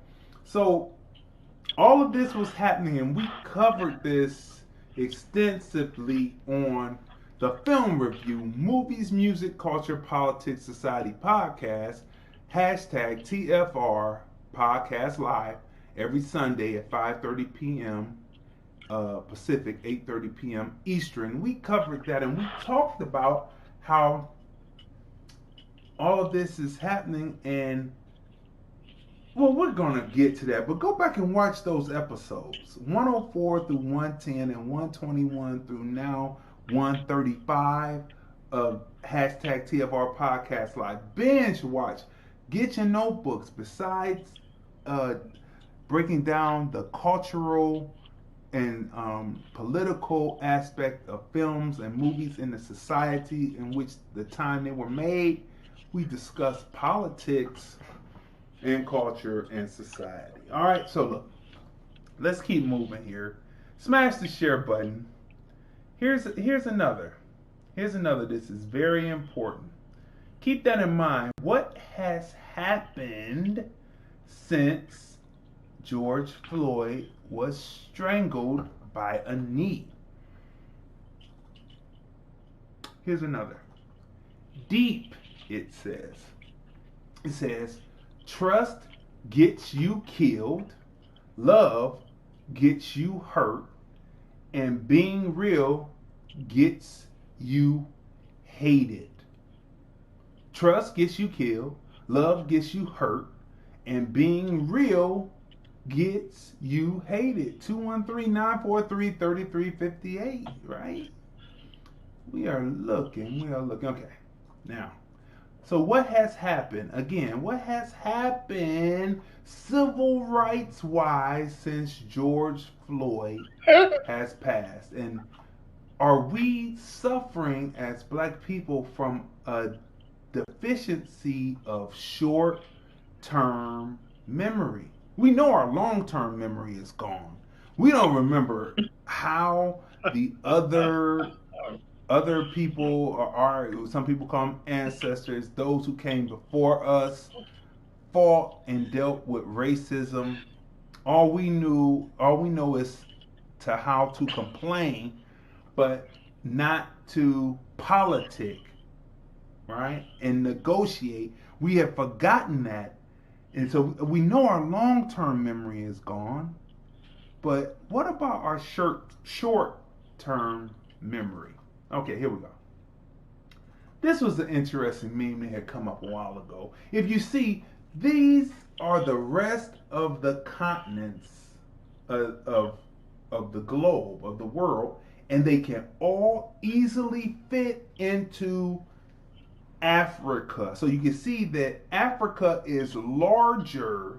So all of this was happening, and we covered this extensively on the Film Review, Movies, Music, Culture, Politics, Society podcast, hashtag TFR Podcast Live, every Sunday at 5:30 p.m. Pacific, 8:30 p.m. Eastern. We covered that, and we talked about how all of this is happening, and well, we're gonna get to that, but go back and watch those episodes, 104 through 110 and 121 through now 135 of hashtag TFR Podcast Live. Binge watch. Get your notebooks. Besides breaking down the cultural and political aspect of films and movies in the society in which the time they were made, we discuss politics and culture and society. All right, so look, let's keep moving here. Smash the share button. Here's another. This is very important. Keep that in mind. What has happened since George Floyd was strangled by a knee? Here's another. Deep, it says. It says, trust gets you killed, love gets you hurt, and being real gets you hated. Trust gets you killed, love gets you hurt, and being real gets you hated. 213-943-3358, right? We are looking. Okay, now, so what has happened? Again, what has happened civil rights wise since George Floyd has passed? And are we suffering as black people from a deficiency of short-term memory? We know our long-term memory is gone. We don't remember how the other people, or some people call them ancestors, those who came before us, fought and dealt with racism. All we know is to how to complain, but not to politic, right? And negotiate. We have forgotten that. And so we know our long-term memory is gone, but what about our short-term memory? Okay, here we go. This was an interesting meme that had come up a while ago. If you see, these are the rest of the continents of the globe, of the world, and they can all easily fit into Africa. So you can see that Africa is larger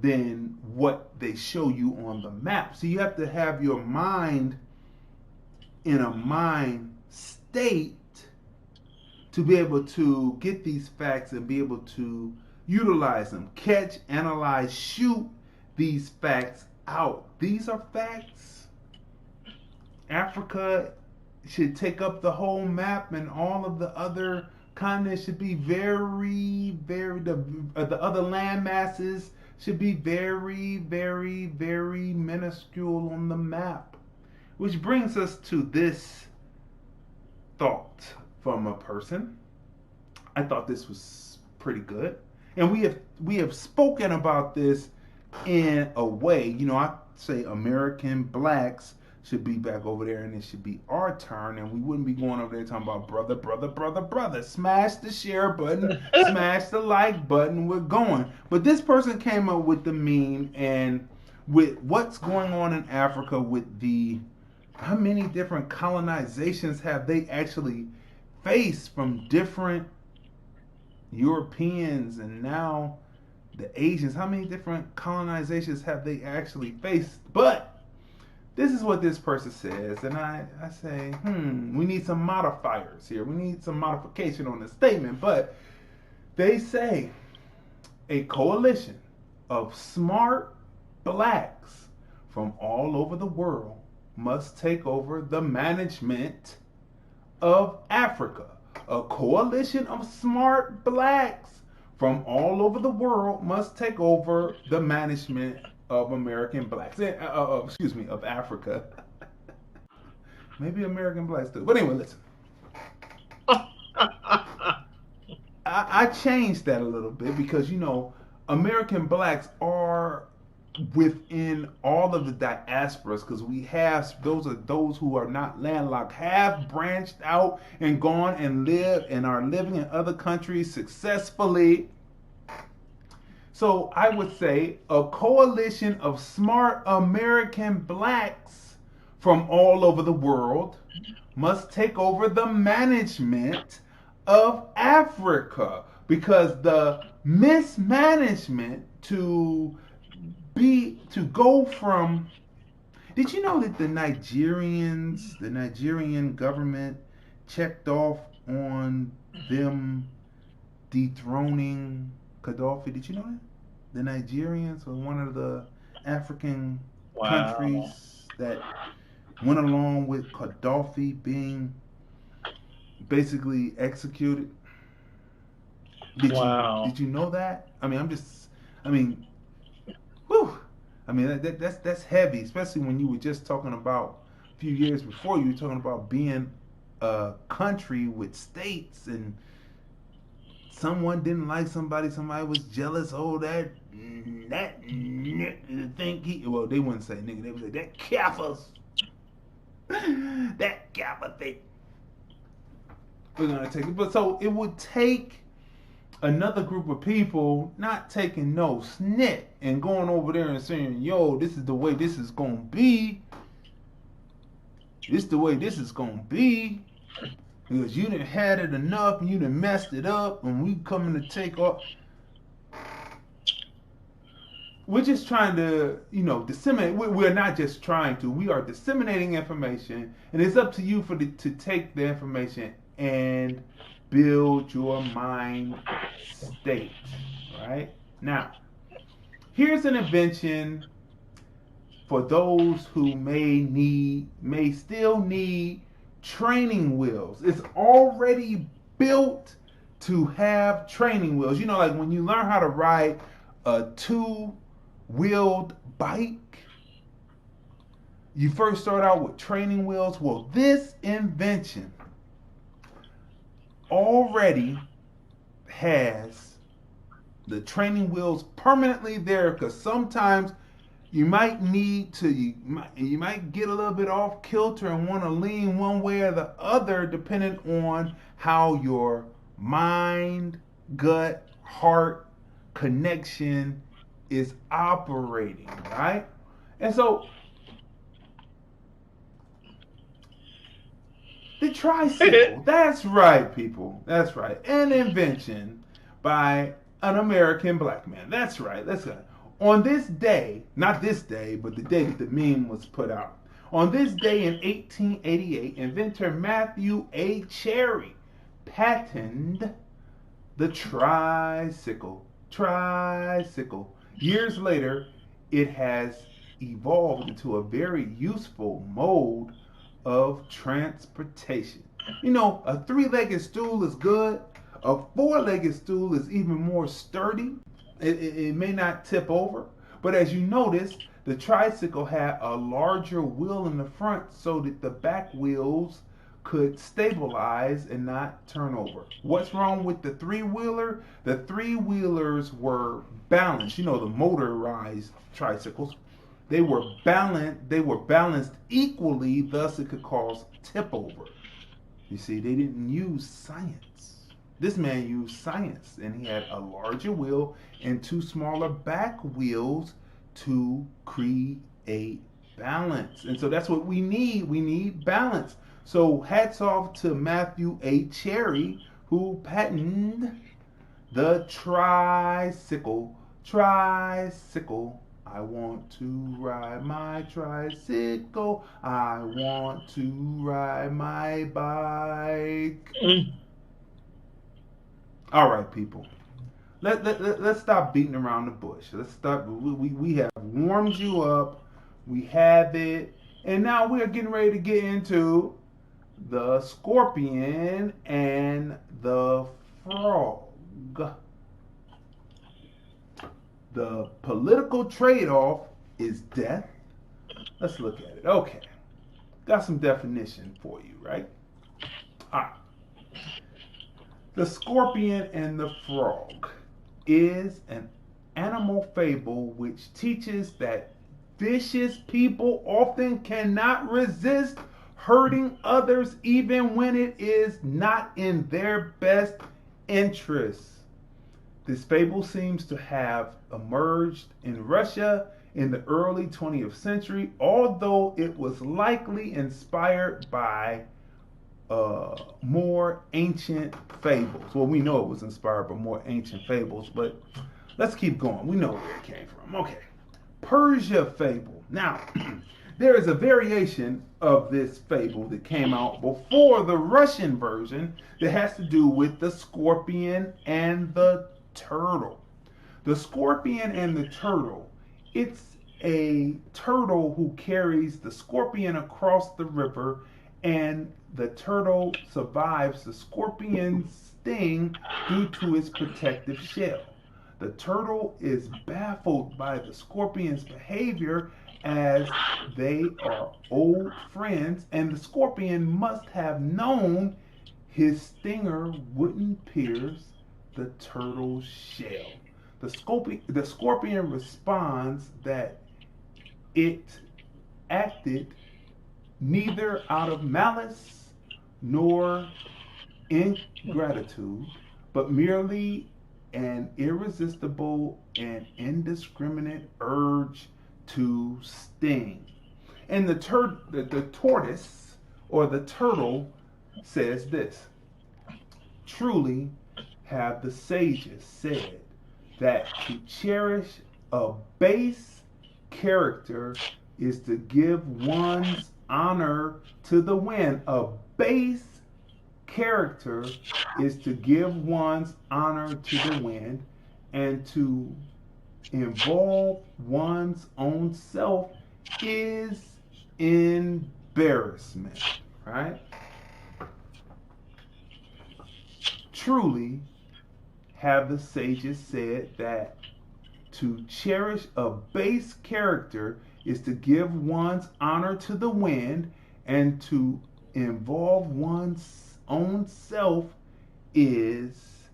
than what they show you on the map. So you have to have your mind in a mind state to be able to get these facts and be able to utilize them, catch, analyze, shoot these facts out. These are facts. Africa should take up the whole map, and all of the other continents should be very, very, the other land masses should be very, very, very minuscule on the map. Which brings us to this thought from a person. I thought this was pretty good. And we have spoken about this in a way. You know, I say American blacks should be back over there, and it should be our turn, and we wouldn't be going over there talking about brother. Smash the share button, smash the like button, we're going. But this person came up with the meme, and with what's going on in Africa with the, how many different colonizations have they actually faced from different Europeans and now the Asians? How many different colonizations have they actually faced? But this is what this person says, and I say, we need some modifiers here. We need some modification on the statement. But they say a coalition of smart blacks from all over the world must take over the management of Africa. A coalition of smart blacks from all over the world must take over the management of American blacks. Of Africa. Maybe American blacks too. But anyway, listen. I changed that a little bit because, you know, American blacks are within all of the diasporas, because we have those who are not landlocked, have branched out and gone and live and are living in other countries successfully. So I would say a coalition of smart American blacks from all over the world must take over the management of Africa, because the mismanagement to go from, did you know that the Nigerian government checked off on them dethroning Gaddafi? Did you know that? The Nigerians were one of the African countries that went along with Gaddafi being basically executed. Did you know that? That's heavy, especially when you were just talking about a few years before, you were talking about being a country with states, and someone didn't like somebody was jealous. Oh, that think he, well, they wouldn't say nigga, they would say that Kaffir's that Kaffa thing. We're gonna take it, but so it would take another group of people not taking no snit and going over there and saying, yo, this is the way this is gonna be. This the way this is gonna be. Because you done had it enough and you done messed it up, and we coming to take off. We're just trying to, disseminate. We're not just trying to. We are disseminating information, and it's up to you to take the information and build your mind state. Right? Now, here's an invention for those who may still need training wheels. It's already built to have training wheels. Like when you learn how to ride a two-wheeled bike, you first start out with training wheels. Well, this invention already has the training wheels permanently there, because sometimes you might get a little bit off kilter and want to lean one way or the other, depending on how your mind, gut, heart connection is operating, right? And so the tricycle, that's right, people, that's right, an invention by an American black man. That's right, that's right. On this day, not this day, but the day that the meme was put out. On this day in 1888, inventor Matthew A. Cherry patented the tricycle. Years later, it has evolved into a very useful mode of transportation. A three-legged stool is good. A four-legged stool is even more sturdy. It may not tip over, but as you notice, the tricycle had a larger wheel in the front so that the back wheels could stabilize and not turn over. What's wrong with the three-wheeler? The three-wheelers were balanced. The motorized tricycles, they were balanced equally, thus it could cause tip over. You see, they didn't use science. This man used science, and he had a larger wheel and two smaller back wheels to create balance. And so that's what we need. We need balance. So hats off to Matthew A. Cherry, who patented the tricycle. I want to ride my tricycle. I want to ride my bike. All right, people. Let's stop beating around the bush. Let's stop. We have warmed you up. We have it. And now we're getting ready to get into the scorpion and the frog. The political trade-off is death. Let's look at it. Okay. Got some definition for you, right? All right. The scorpion and the frog is an animal fable which teaches that vicious people often cannot resist hurting others even when it is not in their best interests. This fable seems to have emerged in Russia in the early 20th century, although it was likely inspired by more ancient fables. Well, we know it was inspired by more ancient fables, but let's keep going. We know where it came from. Okay. Persia fable. Now, there is a variation of this fable that came out before the Russian version that has to do with the scorpion and the turtle. The scorpion and the turtle, it's a turtle who carries the scorpion across the river, and the turtle survives the scorpion's sting due to its protective shell. The turtle is baffled by the scorpion's behavior as they are old friends, and the scorpion must have known his stinger wouldn't pierce the turtle's shell. The scorpion responds that it acted neither out of malice nor ingratitude, but merely an irresistible and indiscriminate urge to sting. And the tortoise or the turtle says this: truly have the sages said that to cherish a base character is to give one's honor to the wind. A base character is to give one's honor to the wind, and to involve one's own self is embarrassment, right? Truly have the sages said that to cherish a base character is to give one's honor to the wind, and to involve one's own self is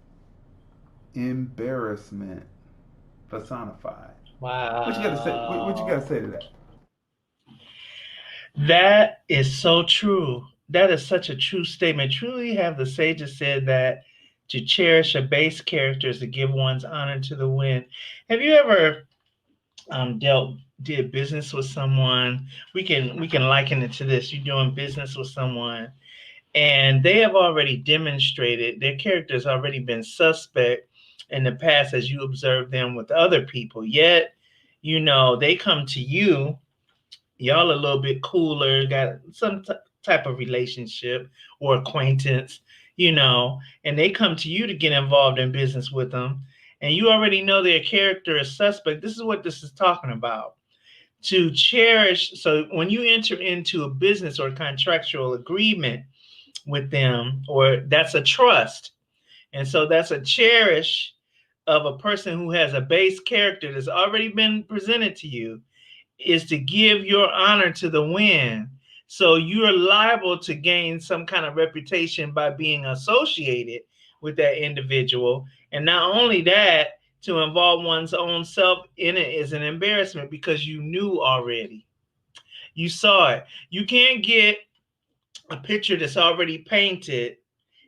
embarrassment personified. Wow. What you gotta say? What you gotta say to that? That is so true. That is such a true statement. Truly have the sages said that to cherish a base character is to give one's honor to the wind. Have you ever did business with someone? We can liken it to this. You're doing business with someone, and they have already demonstrated their character has already been suspect in the past as you observe them with other people. Yet, they come to you, y'all a little bit cooler, got some type of relationship or acquaintance, and they come to you to get involved in business with them, and you already know their character is suspect. This is what this is talking about. To cherish, so when you enter into a business or contractual agreement with them, or that's a trust, and so that's a cherish of a person who has a base character that's already been presented to you, is to give your honor to the wind. So you're liable to gain some kind of reputation by being associated with that individual. And not only that, to involve one's own self in it is an embarrassment because you knew already. You saw it. You can't get a picture that's already painted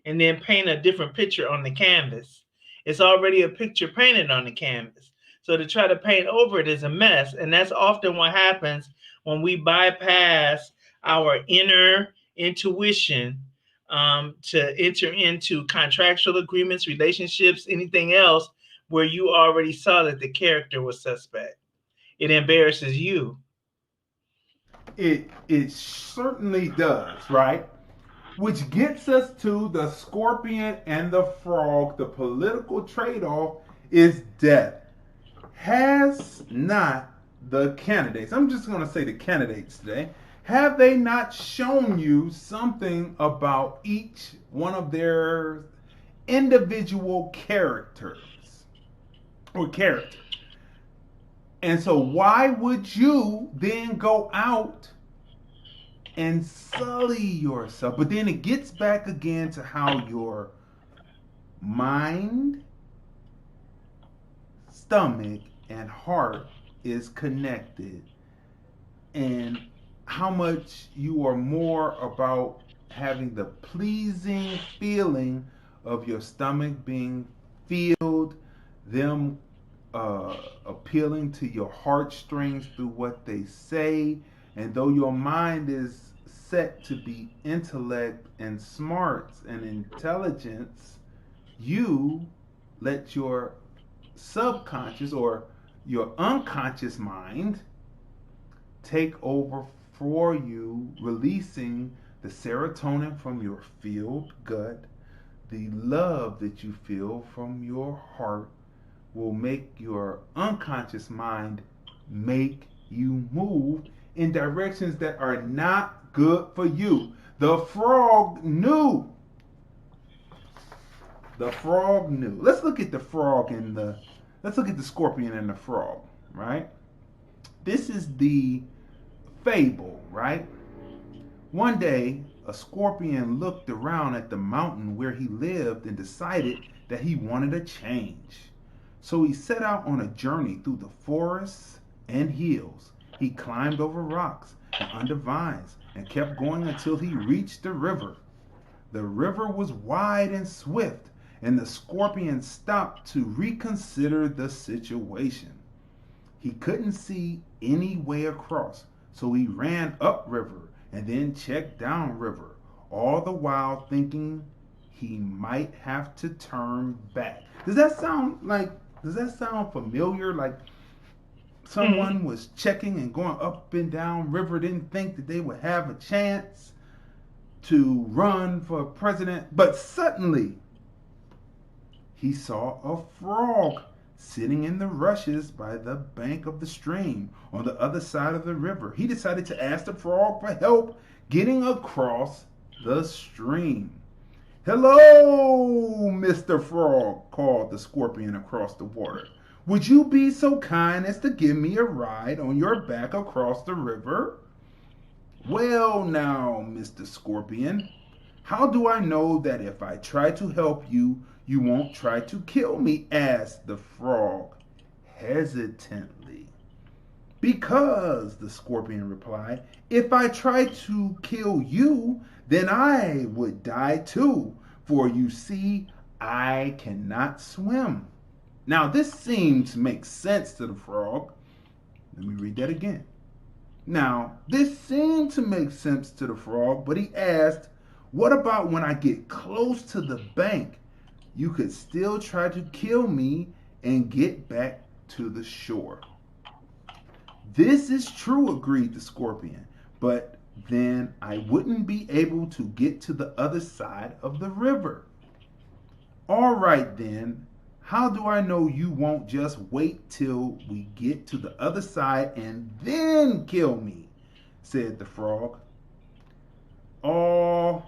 and then paint a different picture on the canvas. It's already a picture painted on the canvas. So to try to paint over it is a mess. And that's often what happens when we bypass our inner intuition to enter into contractual agreements, relationships, anything else where you already saw that the character was suspect. It embarrasses you. It certainly does, right? Which gets us to the scorpion and the frog. The political trade-off is death. Has not the candidates, I'm just going to say the candidates today, Have they not shown you something about each one of their individual characters or character? And so why would you then go out and sully yourself? But then it gets back again to how your mind, stomach, and heart is connected, and how much you are more about having the pleasing feeling of your stomach being filled, them appealing to your heartstrings through what they say. And though your mind is set to be intellect and smarts and intelligence, you let your subconscious or your unconscious mind take over for you, releasing the serotonin from your filled gut. The love that you feel from your heart will make your unconscious mind make you move in directions that are not good for you. The frog knew. The frog knew. Let's look at the frog and let's look at the scorpion and the frog, right? This is the fable, right? One day, a scorpion looked around at the mountain where he lived and decided that he wanted a change. So he set out on a journey through the forests and hills. He climbed over rocks and under vines and kept going until he reached the river. The river was wide and swift, and the scorpion stopped to reconsider the situation. He couldn't see any way across, so he ran upriver and then checked downriver, all the while thinking he might have to turn back. Does that sound familiar? Like someone was checking and going up and down river, didn't think that they would have a chance to run for president, but suddenly he saw a frog sitting in the rushes by the bank of the stream on the other side of the river. He decided to ask the frog for help getting across the stream. "Hello, Mr. Frog," called the scorpion across the water. "Would you be so kind as to give me a ride on your back across the river?" "Well now, Mr. Scorpion, how do I know that if I try to help you, you won't try to kill me?" asked the frog hesitantly. "Because," the scorpion replied, "if I try to kill you, then I would die too, for you see, I cannot swim." Now this seems to make sense to the frog. Let me read that again. Now this seemed to make sense to the frog, but he asked, "What about when I get close to the bank? You could still try to kill me and get back to the shore." "This is true," agreed the scorpion, "but then I wouldn't be able to get to the other side of the river." "All right then, how do I know you won't just wait till we get to the other side and then kill me?" said the frog. "Oh,"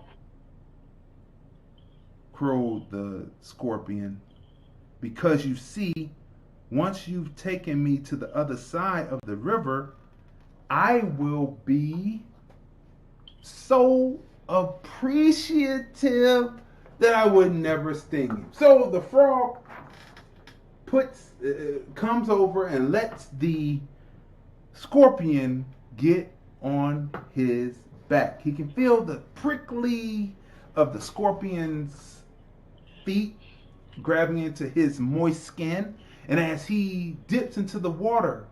crowed the scorpion, "because you see, once you've taken me to the other side of the river, I will be so appreciative that I would never sting you." So the frog comes over and lets the scorpion get on his back. He can feel the prickly of the scorpion's feet grabbing into his moist skin, and as he dips into the water,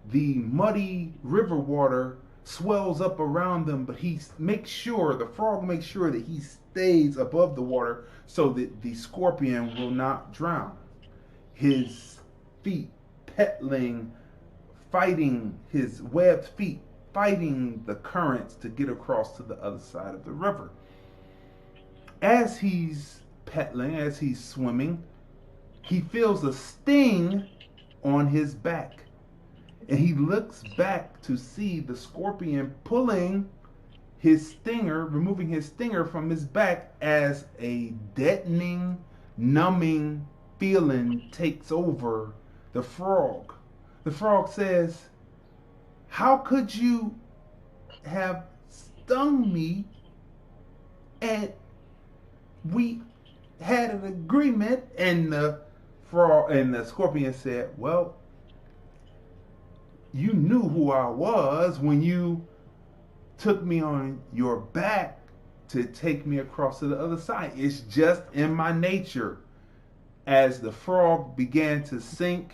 the muddy river water swells up around them, but the frog makes sure that he stays above the water so that the scorpion will not drown. His feet fighting his webbed feet, fighting the currents to get across to the other side of the river. As he's as he's swimming, he feels a sting on his back. And he looks back to see the scorpion pulling removing his stinger from his back as a deadening, numbing feeling takes over the frog. The frog says, "How could you have stung me? And we had an agreement." And the frog and the scorpion said, "Well, you knew who I was when you took me on your back to take me across to the other side. It's just in my nature." As the frog began to sink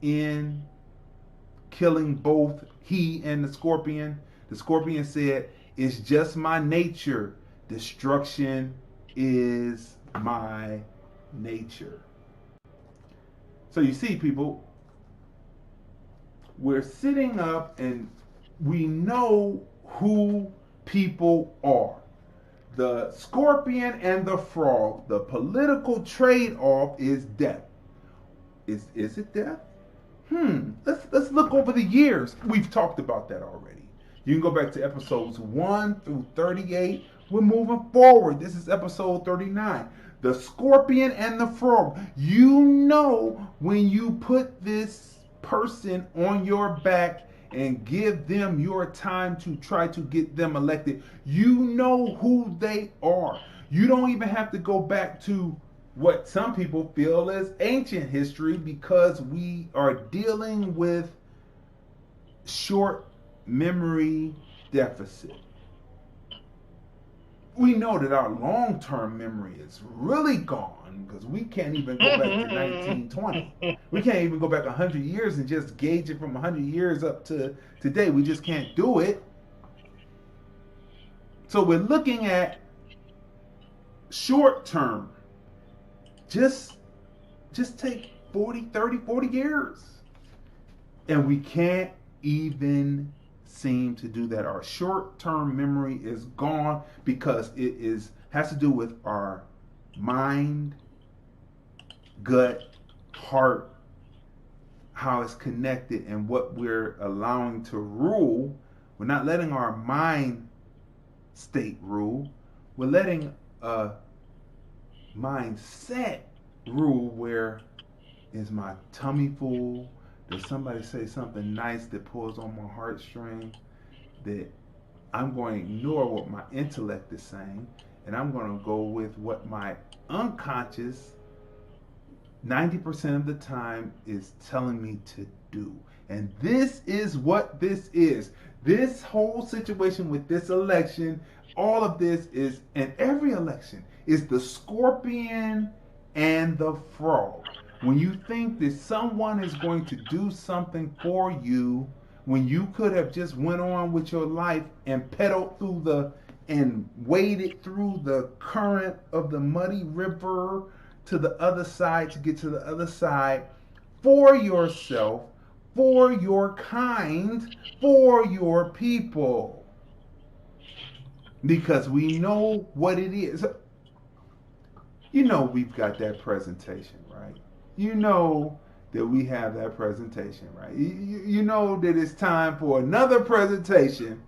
in, killing both he and the scorpion said, "It's just my nature. Destruction is my nature." So you see, people, we're sitting up and we know who people are. The scorpion and the frog, the political trade-off is death. Is it death? Let's look over the years. We've talked about that already. You can go back to episodes 1 through 38. We're moving forward. This is episode 39. The scorpion and the frog. You know when you put this person on your back and give them your time to try to get them elected, you know who they are. You don't even have to go back to what some people feel is ancient history, because we are dealing with short memory deficit. We know that our long-term memory is really gone, because we can't even go back to 1920. We can't even go back 100 years and just gauge it from 100 years up to today. We just can't do it. So we're looking at short-term. Just take 40, 30, 40 years. And we can't even seem to do that. Our short-term memory is gone because it has to do with our mind, gut, heart, how it's connected, and what we're allowing to rule. We're not letting our mind state rule. We're letting a mindset rule. Where is my tummy full? Does somebody say something nice that pulls on my heartstring, that I'm going to ignore what my intellect is saying, and I'm going to go with what my unconscious 90% of the time is telling me to do. And this is what this is. This whole situation with this election, all of this is, and every election, is the scorpion and the frog. When you think that someone is going to do something for you, when you could have just went on with your life and pedaled through and waded through the current of the muddy river to the other side, to get to the other side for yourself, for your kind, for your people. Because we know what it is. You know we've got that presentation, right? You know that we have that presentation, right? You know that it's time for another presentation,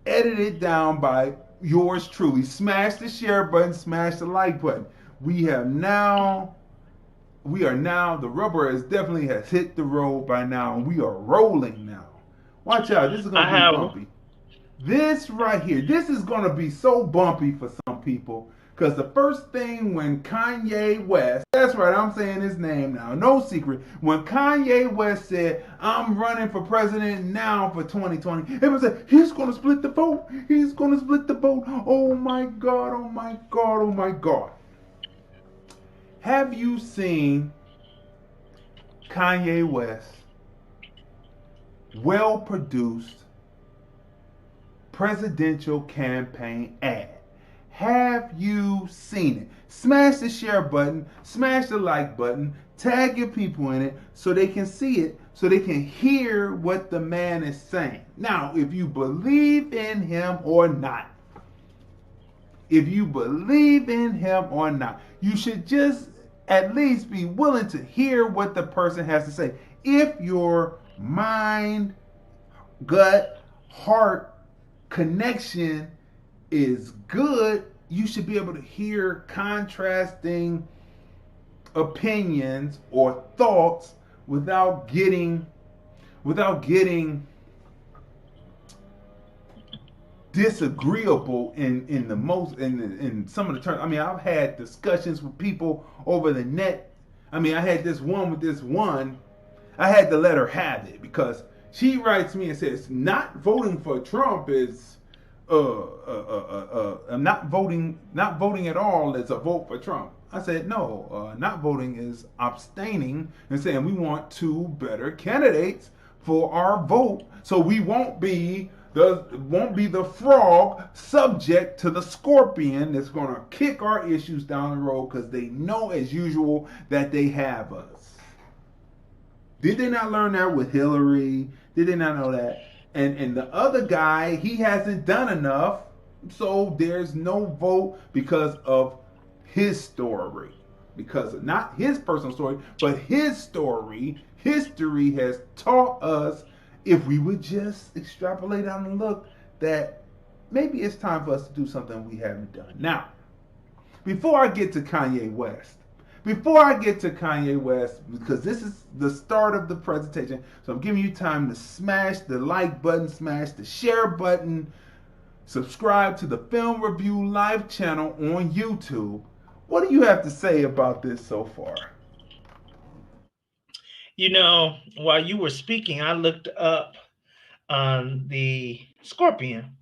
edited down by yours truly. Smash the share button, smash the like button. We are now, the rubber has hit the road by now, and we are rolling now. Watch out, this is going to be bumpy. This right here, this is going to be so bumpy for some people. Because the first thing when Kanye West, that's right, I'm saying his name now, no secret. When Kanye West said, "I'm running for president now for 2020," everyone said, "He's going to split the vote. He's going to split the vote. Oh my God, oh my God, oh my God." Have you seen Kanye West well-produced presidential campaign ad? Have you seen it? Smash the share button, smash the like button, tag your people in it so they can see it, so they can hear what the man is saying. Now, if you believe in him or not, you should just at least be willing to hear what the person has to say. If your mind, gut, heart connection is good, you should be able to hear contrasting opinions or thoughts without getting disagreeable in some of the terms. I mean, I've had discussions with people over the net. I mean, I had this one with this one. I had to let her have it because she writes me and says, not voting for Trump is not voting at all is a vote for Trump. I said, no, not voting is abstaining and saying we want two better candidates for our vote, so we won't be the frog subject to the scorpion that's going to kick our issues down the road because they know as usual that they have us. Did they not learn that with Hillary? Did they not know that? And the other guy, he hasn't done enough, so there's no vote because of his story. Because of not his personal story, but his story. History has taught us, if we would just extrapolate out and look, that maybe it's time for us to do something we haven't done. Now, before I get to Kanye West, because this is the start of the presentation, so I'm giving you time to smash the like button, smash the share button, subscribe to the Film Review Live channel on YouTube. What do you have to say about this so far? You know, while you were speaking, I looked up the scorpion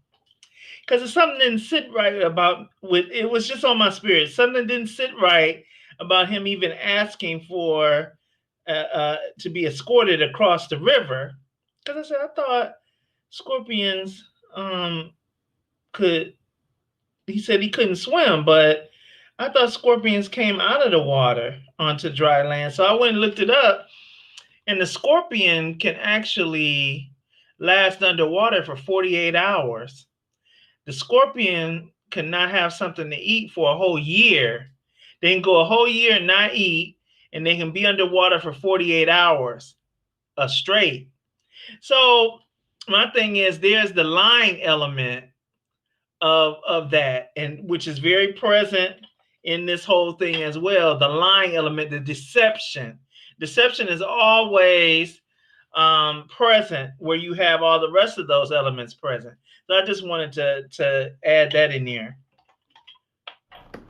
because it's something didn't sit right about with it. Was just on my spirit. Something didn't sit right about him even asking for to be escorted across the river. Because I said, I thought scorpions could. He said he couldn't swim, but I thought scorpions came out of the water onto dry land. So I went and looked it up. And the scorpion can actually last underwater for 48 hours. The scorpion cannot have something to eat for a whole year. They can go a whole year and not eat, and they can be underwater for 48 hours straight. So my thing is, there's the lying element of that, and which is very present in this whole thing as well. The lying element, the deception. Deception is always present where you have all the rest of those elements present. So I just wanted to add that in there.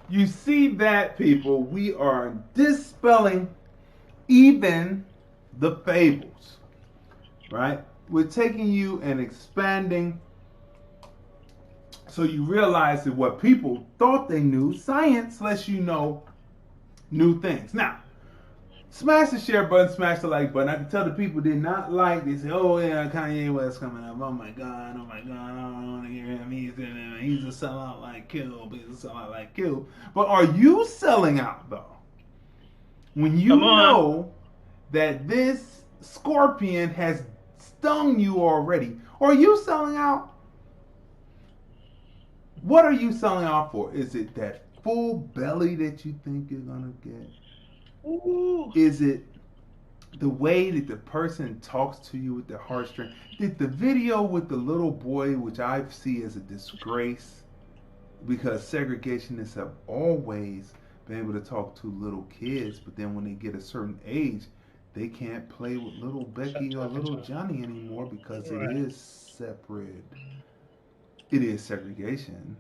You see that, people? We are dispelling even the fables, right? We're taking you and expanding so you realize that what people thought they knew, science lets you know new things. Now, smash the share button, smash the like button. I can tell the people did not like. They say, oh yeah, Kanye West coming up. Oh my God, I don't want to hear him. He's a sellout like Cube. He's a sellout like Cube. But are you selling out though? When you know that this scorpion has stung you already, are you selling out? What are you selling out for? Is it that full belly that you think you're gonna get? Ooh. Is it the way that the person talks to you with their heartstring? Did the video with the little boy, which I see as a disgrace, because segregationists have always been able to talk to little kids, but then when they get a certain age, they can't play with little Becky or little Johnny anymore because it is separate. It is segregation.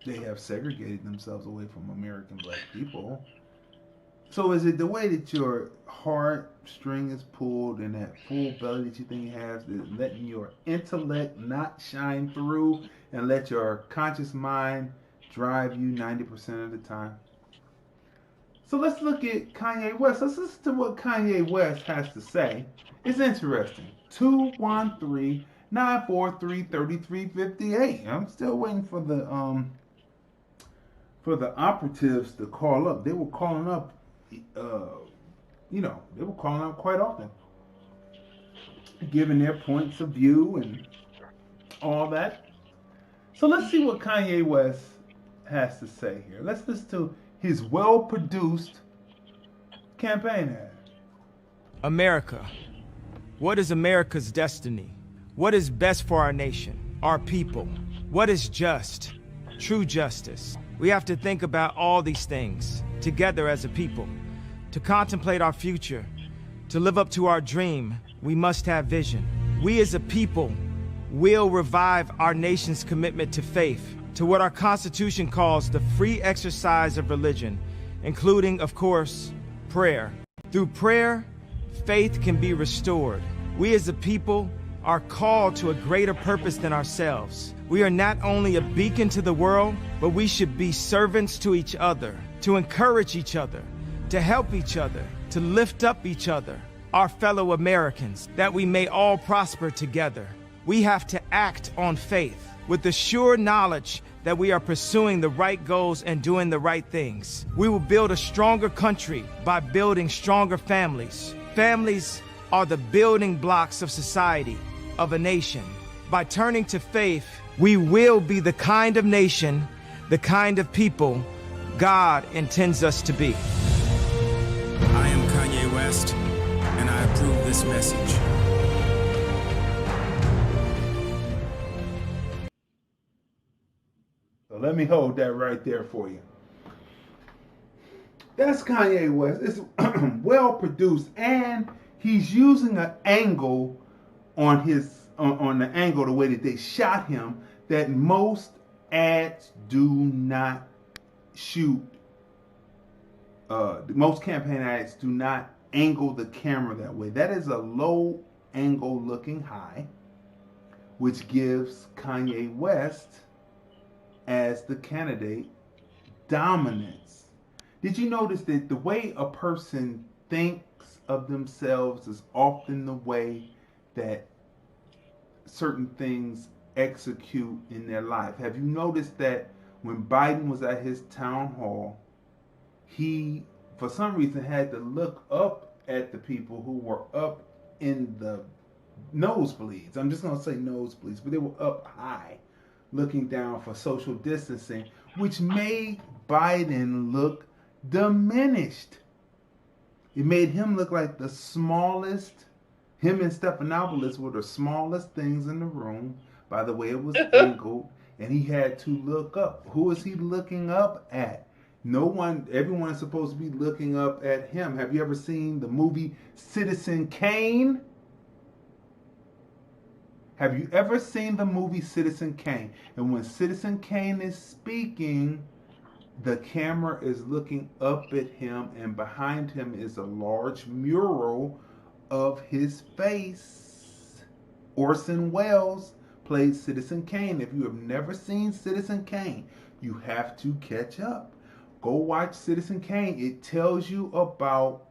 They have segregated themselves away from American black people. So is it the way that your heartstring is pulled and that full belly that you think you have, that letting your intellect not shine through and let your conscious mind drive you 90% of the time? So let's look at Kanye West. Let's listen to what Kanye West has to say. It's interesting. 213-943-3358. I'm still waiting for the operatives to call up. They were calling up. They were calling out quite often, giving their points of view and all that. So let's see what Kanye West has to say here. Let's listen to his well-produced campaign ad. America. What is America's destiny? What is best for our nation? our people. What is just? True justice. We have to think about all these things together as a people. To contemplate our future, to live up to our dream, we must have vision. We as a people will revive our nation's commitment to faith, to what our Constitution calls the free exercise of religion, including, of course, prayer. Through prayer, faith can be restored. We as a people are called to a greater purpose than ourselves. We are not only a beacon to the world, but we should be servants to each other, to encourage each other, to help each other, to lift up each other, our fellow Americans, that we may all prosper together. We have to act on faith with the sure knowledge that we are pursuing the right goals and doing the right things. We will build a stronger country by building stronger families. Families are the building blocks of society, of a nation. By turning to faith, we will be the kind of nation, the kind of people God intends us to be. I am Kanye West, and I approve this message. So let me hold that right there for you. That's Kanye West. It's well produced, and he's using an angle on the angle, the way that they shot him, that most ads do not shoot. Most campaign ads do not angle the camera that way. That is a low angle looking high, which gives Kanye West, as the candidate, dominance. Did you notice that the way a person thinks of themselves is often the way that certain things execute in their life? Have you noticed that when Biden was at his town hall, he, for some reason, had to look up at the people who were up in the nosebleeds? I'm just going to say nosebleeds, but they were up high, looking down for social distancing, which made Biden look diminished. It made him look like the smallest. Him and Stephanopoulos were the smallest things in the room, by the way it was angled, and he had to look up. Who is he looking up at? No one. Everyone is supposed to be looking up at him. Have you ever seen the movie Citizen Kane? Have you ever seen the movie Citizen Kane? And when Citizen Kane is speaking, the camera is looking up at him, and behind him is a large mural of his face. Orson Welles played Citizen Kane. If you have never seen Citizen Kane, you have to catch up. Go watch Citizen Kane. It tells you about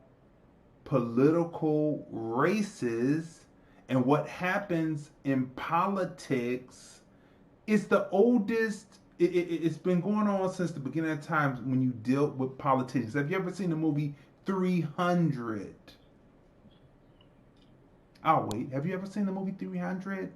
political races and what happens in politics. It's the oldest. It's been going on since the beginning of times when you deal with politicians. Have you ever seen the movie 300? I'll wait. Have you ever seen the movie 300?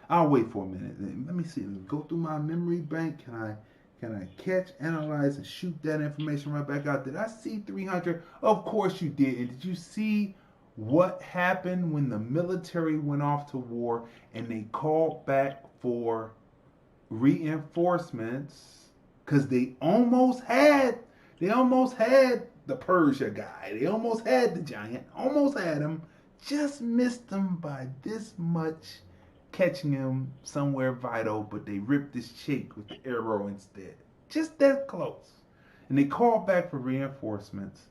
I'll wait for a minute. Let me see. Go through my memory bank. Can I catch, analyze, and shoot that information right back out? Did I see 300? Of course you did. And did you see what happened when the military went off to war and they called back for reinforcements? Because they almost had the Persia guy. They almost had the giant. Almost had him. Just missed him by this much, catching him somewhere vital, but they ripped his cheek with the arrow instead. Just that close. And they called back for reinforcements.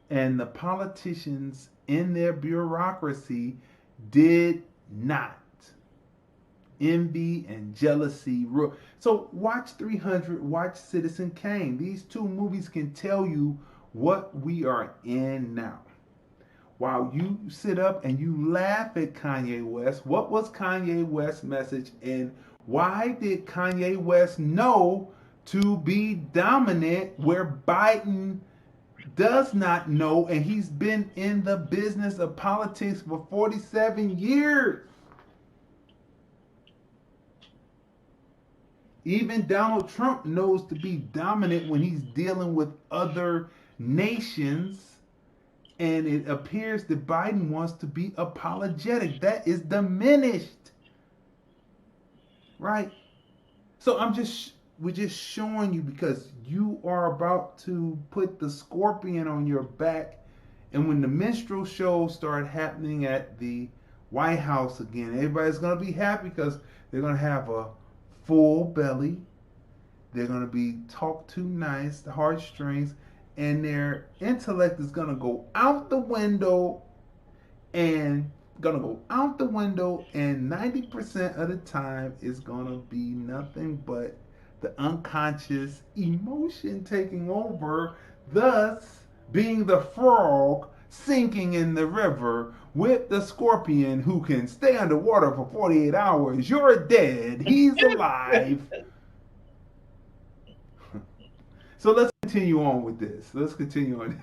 And the politicians in their bureaucracy did not. Envy and jealousy. So watch 300, watch Citizen Kane. These two movies can tell you what we are in now. While you sit up and you laugh at Kanye West, what was Kanye West's message, and why did Kanye West know to be dominant where Biden does not know, and he's been in the business of politics for 47 years? Even Donald Trump knows to be dominant when he's dealing with other nations. And it appears that Biden wants to be apologetic. That is diminished. right? So we're just showing you, because you are about to put the scorpion on your back. And when the minstrel shows start happening at the White House again, everybody's going to be happy because they're going to have a full belly. They're going to be talked to nice, the heartstrings, and their intellect is going to go out the window, and 90% of the time is going to be nothing but the unconscious emotion taking over, thus being the frog sinking in the river with the scorpion who can stay underwater for 48 hours. You're dead. He's alive. So let's continue on with this. Let's continue on.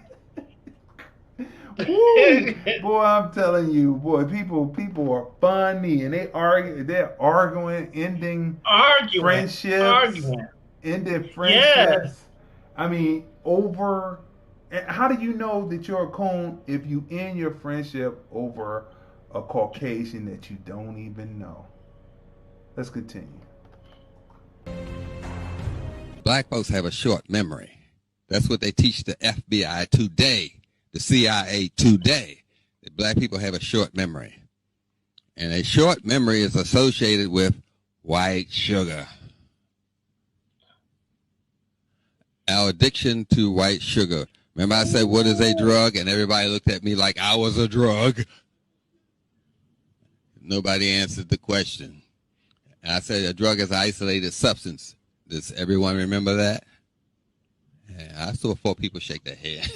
Woo, boy, I'm telling you, boy, people are funny, and they're arguing, ending friendships. Yes. I mean, over. How do you know that you're a coon if you end your friendship over a Caucasian that you don't even know? Let's continue. Black folks have a short memory. That's what they teach the FBI today, the CIA today. That black people have a short memory. And a short memory is associated with white sugar. Our addiction to white sugar. Remember I said, what is a drug? And everybody looked at me like I was a drug. Nobody answered the question. And I said a drug is an isolated substance. Does everyone remember that? Yeah, I saw 4 people shake their head.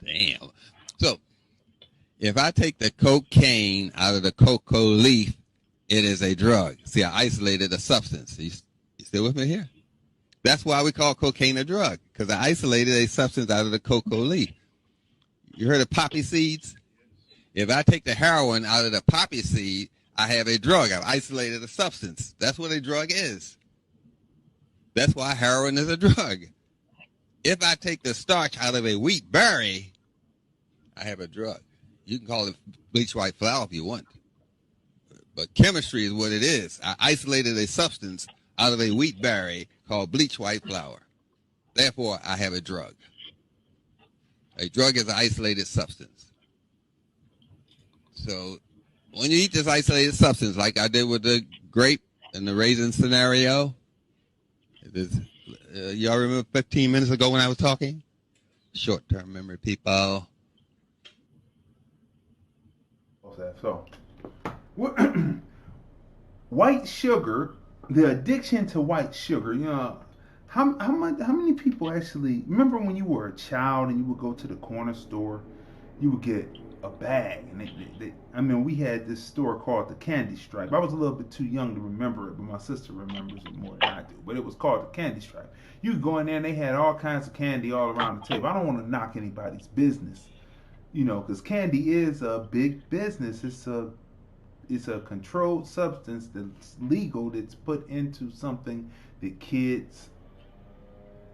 Damn. So, if I take the cocaine out of the cocoa leaf, it is a drug. See, I isolated a substance. You still with me here? That's why we call cocaine a drug, because I isolated a substance out of the cocoa leaf. You heard of poppy seeds? If I take the heroin out of the poppy seed, I have a drug. I've isolated a substance. That's what a drug is. That's why heroin is a drug. If I take the starch out of a wheat berry, I have a drug. You can call it bleach white flour if you want. But chemistry is what it is. I isolated a substance out of a wheat berry called bleach white flour. Therefore, I have a drug. A drug is an isolated substance. So when you eat this isolated substance, like I did with the grape and the raisin scenario, y'all remember 15 minutes ago when I was talking? Short-term memory, people. So, white sugar, the addiction to white sugar, you know, how many people actually, remember when you were a child and you would go to the corner store, you would get a bag, and we had this store called the Candy Stripe. I was a little bit too young to remember it, but my sister remembers it more than I do, but it was called the Candy Stripe. You could go in there and they had all kinds of candy all around the table. I don't want to knock anybody's business, you know, because candy is a big business. It's a controlled substance that's legal, that's put into something that kids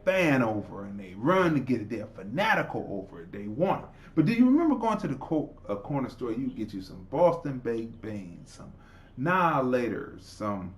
fan over and they run to get it. They're fanatical over it. They want it. But do you remember going to the corner store? You get you some Boston baked beans, some Annihilators, some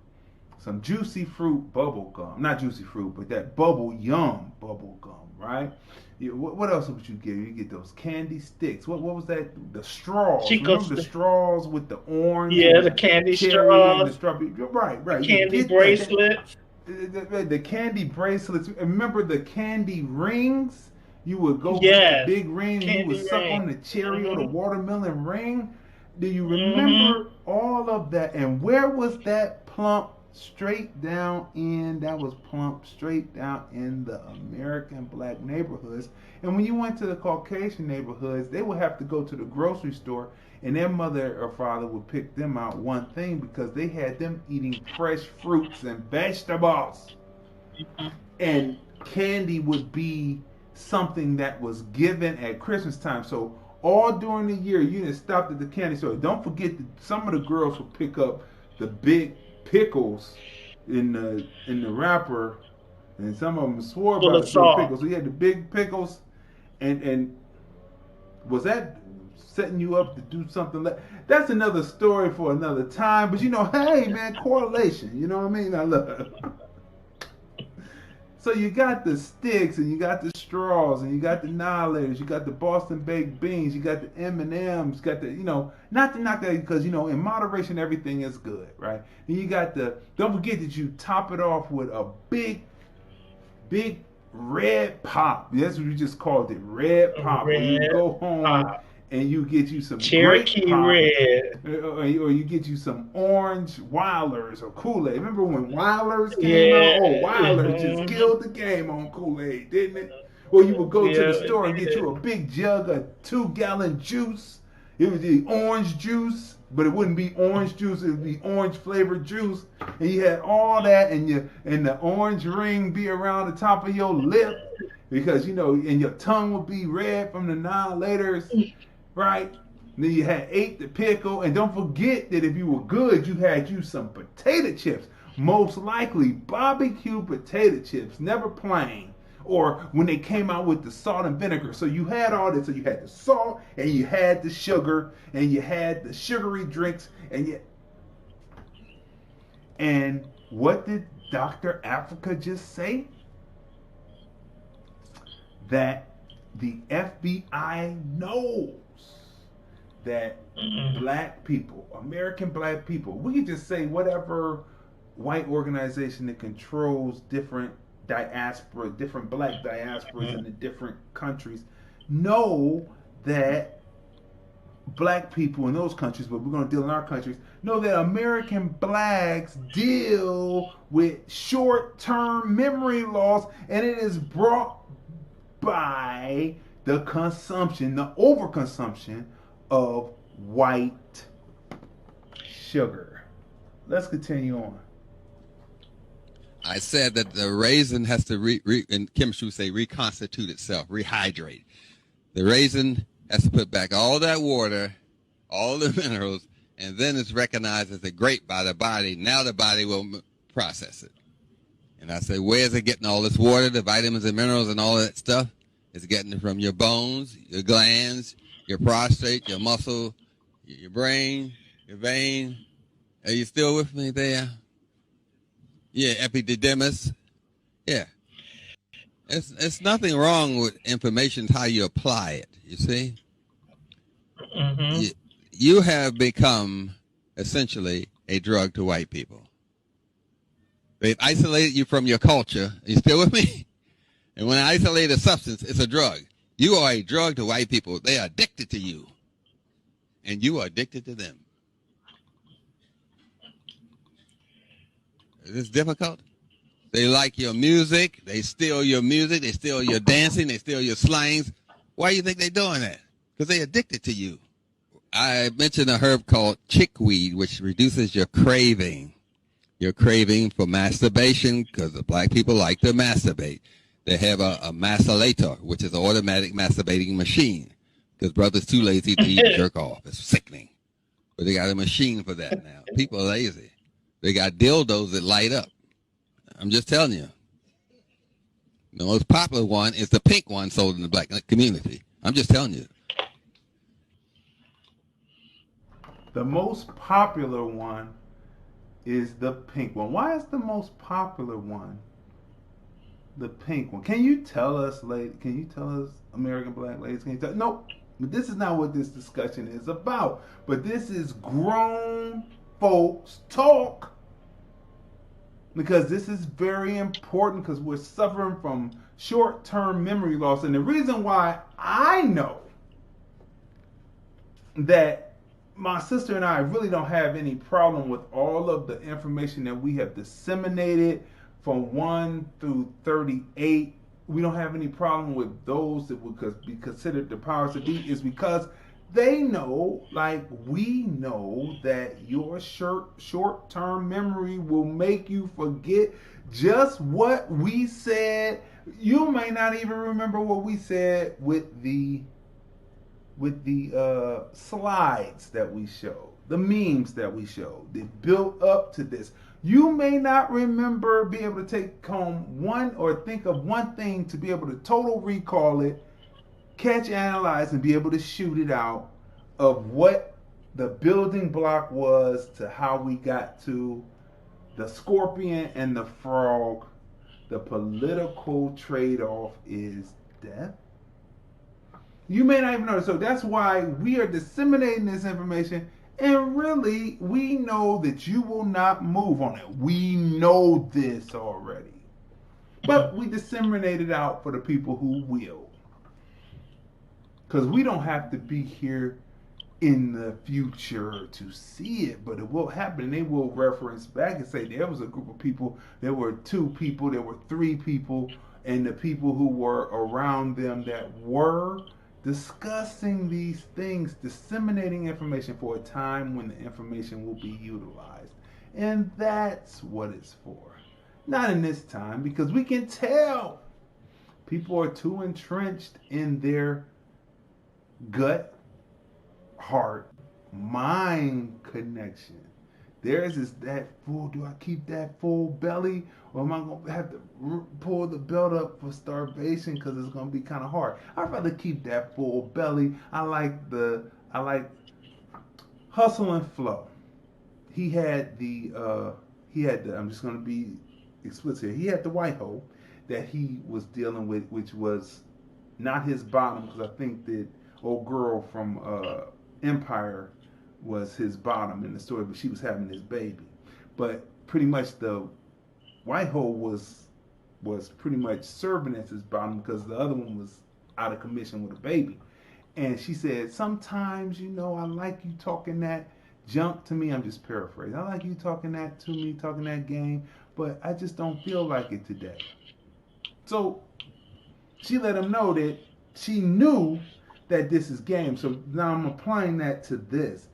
juicy fruit bubble gum. Not juicy fruit, but that bubble yum bubble gum, right? What else would you get? You get those candy sticks. What was that? The straws. Remember the straws with the orange? Yeah, the candy straws. And the strawberry. Right. The candy bracelets. The candy bracelets. Remember the candy rings? You would go yes. with the big ring and you would suck on the cherry or the watermelon ring. Do you remember all of that? And where was that plump straight down in? That was plump straight down in the American black neighborhoods. And when you went to the Caucasian neighborhoods, they would have to go to the grocery store and their mother or father would pick them out one thing because they had them eating fresh fruits and vegetables. And candy would be something that was given at Christmas time. So all during the year, you didn't stop at the candy store. Don't forget that some of the girls would pick up the big pickles in the wrapper, and some of them swore about the big pickles. So you had the big pickles, and was that setting you up to do something. That's another story for another time. But you know, hey man, correlation. You know what I mean? Now look. So you got the sticks, and you got the straws, and you got the annihilators, you got the Boston baked beans, you got the M&Ms, you got the, you know, not to knock that, because, you know, in moderation everything is good, right? And you got don't forget that you top it off with a big red pop. That's what you just called it, red pop. When you go home pop. And you get you some Cherokee grape pop, red, or you get you some orange Weilers or Kool-Aid. Remember when Weilers came out? Oh, Weilers just killed the game on Kool-Aid, didn't it? Or you would go to the store and get you a big jug of 2-gallon juice. It was the orange juice, but it wouldn't be orange juice. It would be orange flavored juice, and you had all that, and the orange ring be around the top of your lip, because you know, and your tongue would be red from the annihilators. Right? Then you ate the pickle, and don't forget that if you were good, you had you some potato chips. Most likely barbecue potato chips, never plain. Or when they came out with the salt and vinegar. So you had all this. So you had the salt, and you had the sugar, and you had the sugary drinks, and what did Dr. Africa just say? That the FBI knows that black people, American black people, we can just say whatever white organization that controls different diaspora, different black diasporas in the different countries, know that black people in those countries, but we're going to deal in our countries, know that American blacks deal with short-term memory loss, and it is brought by the consumption, the overconsumption of white sugar. Let's continue on. I said that the raisin has to, in chemistry we say, reconstitute itself, rehydrate. The raisin has to put back all that water, all the minerals, and then it's recognized as a grape by the body. Now the body will process it. And I say, where is it getting all this water, the vitamins and minerals and all that stuff? It's getting it from your bones, your glands, your prostate, your muscle, your brain, your vein. Are you still with me there? Yeah, epididymis. Yeah. It's nothing wrong with information, it's how you apply it, you see? Mm-hmm. You have become essentially a drug to white people. They've isolated you from your culture. Are you still with me? And when I isolate a substance, it's a drug. You are a drug to white people. They are addicted to you. And you are addicted to them. Is this difficult? They like your music. They steal your music. They steal your dancing. They steal your slangs. Why do you think they're doing that? Because they're addicted to you. I mentioned a herb called chickweed, which reduces your craving. Your craving for masturbation, because the black people like to masturbate. They have a mastillator, which is an automatic masturbating machine, because brothers too lazy to eat and jerk off. It's sickening. But they got a machine for that now. People are lazy. They got dildos that light up. I'm just telling you. The most popular one is the pink one sold in the black community. I'm just telling you. The most popular one is the pink one. Why is the most popular one the pink one? Can you tell us, lady? Can you tell us, American black ladies? Can you tell? No, but this is not what this discussion is about. But this is grown folks talk, because this is very important, because we're suffering from short-term memory loss. And the reason why I know that my sister and I really don't have any problem with all of the information that we have disseminated from 1 through 38, we don't have any problem with those that would be considered the powers that be, is because they know, like we know, that your short-term memory will make you forget just what we said. You may not even remember what we said with the slides that we showed, the memes that we showed, that built up to this. You may not remember, be able to take home one or think of one thing to be able to total recall it, catch, analyze, and be able to shoot it out. of what the building block was to how we got to the scorpion and the frog. The political trade-off is death. You may not even know. So that's why we are disseminating this information. And really, we know that you will not move on it. We know this already. But we disseminate it out for the people who will. Because we don't have to be here in the future to see it, but it will happen. And they will reference back and say there was a group of people, there were 2 people, there were 3 people, and the people who were around them that were discussing these things, disseminating information for a time when the information will be utilized. And that's what it's for. Not in this time, because we can tell people are too entrenched in their gut, heart, mind connection. Theirs is that full. Do I keep that full belly, or am I going to have to pull the belt up for starvation because it's going to be kind of hard? I'd rather keep that full belly. I like Hustle and Flow. He had the I'm just going to be explicit here. He had the white hole that he was dealing with, which was not his bottom, because I think that old girl from Empire was his bottom in the story, but she was having his baby. But pretty much the white hole was pretty much serving as his bottom, because the other one was out of commission with a baby. And she said, sometimes, I like you talking that junk to me. I'm just paraphrasing. I like you talking that to me, talking that game, but I just don't feel like it today. So she let him know that she knew that this is game. So now I'm applying that to this.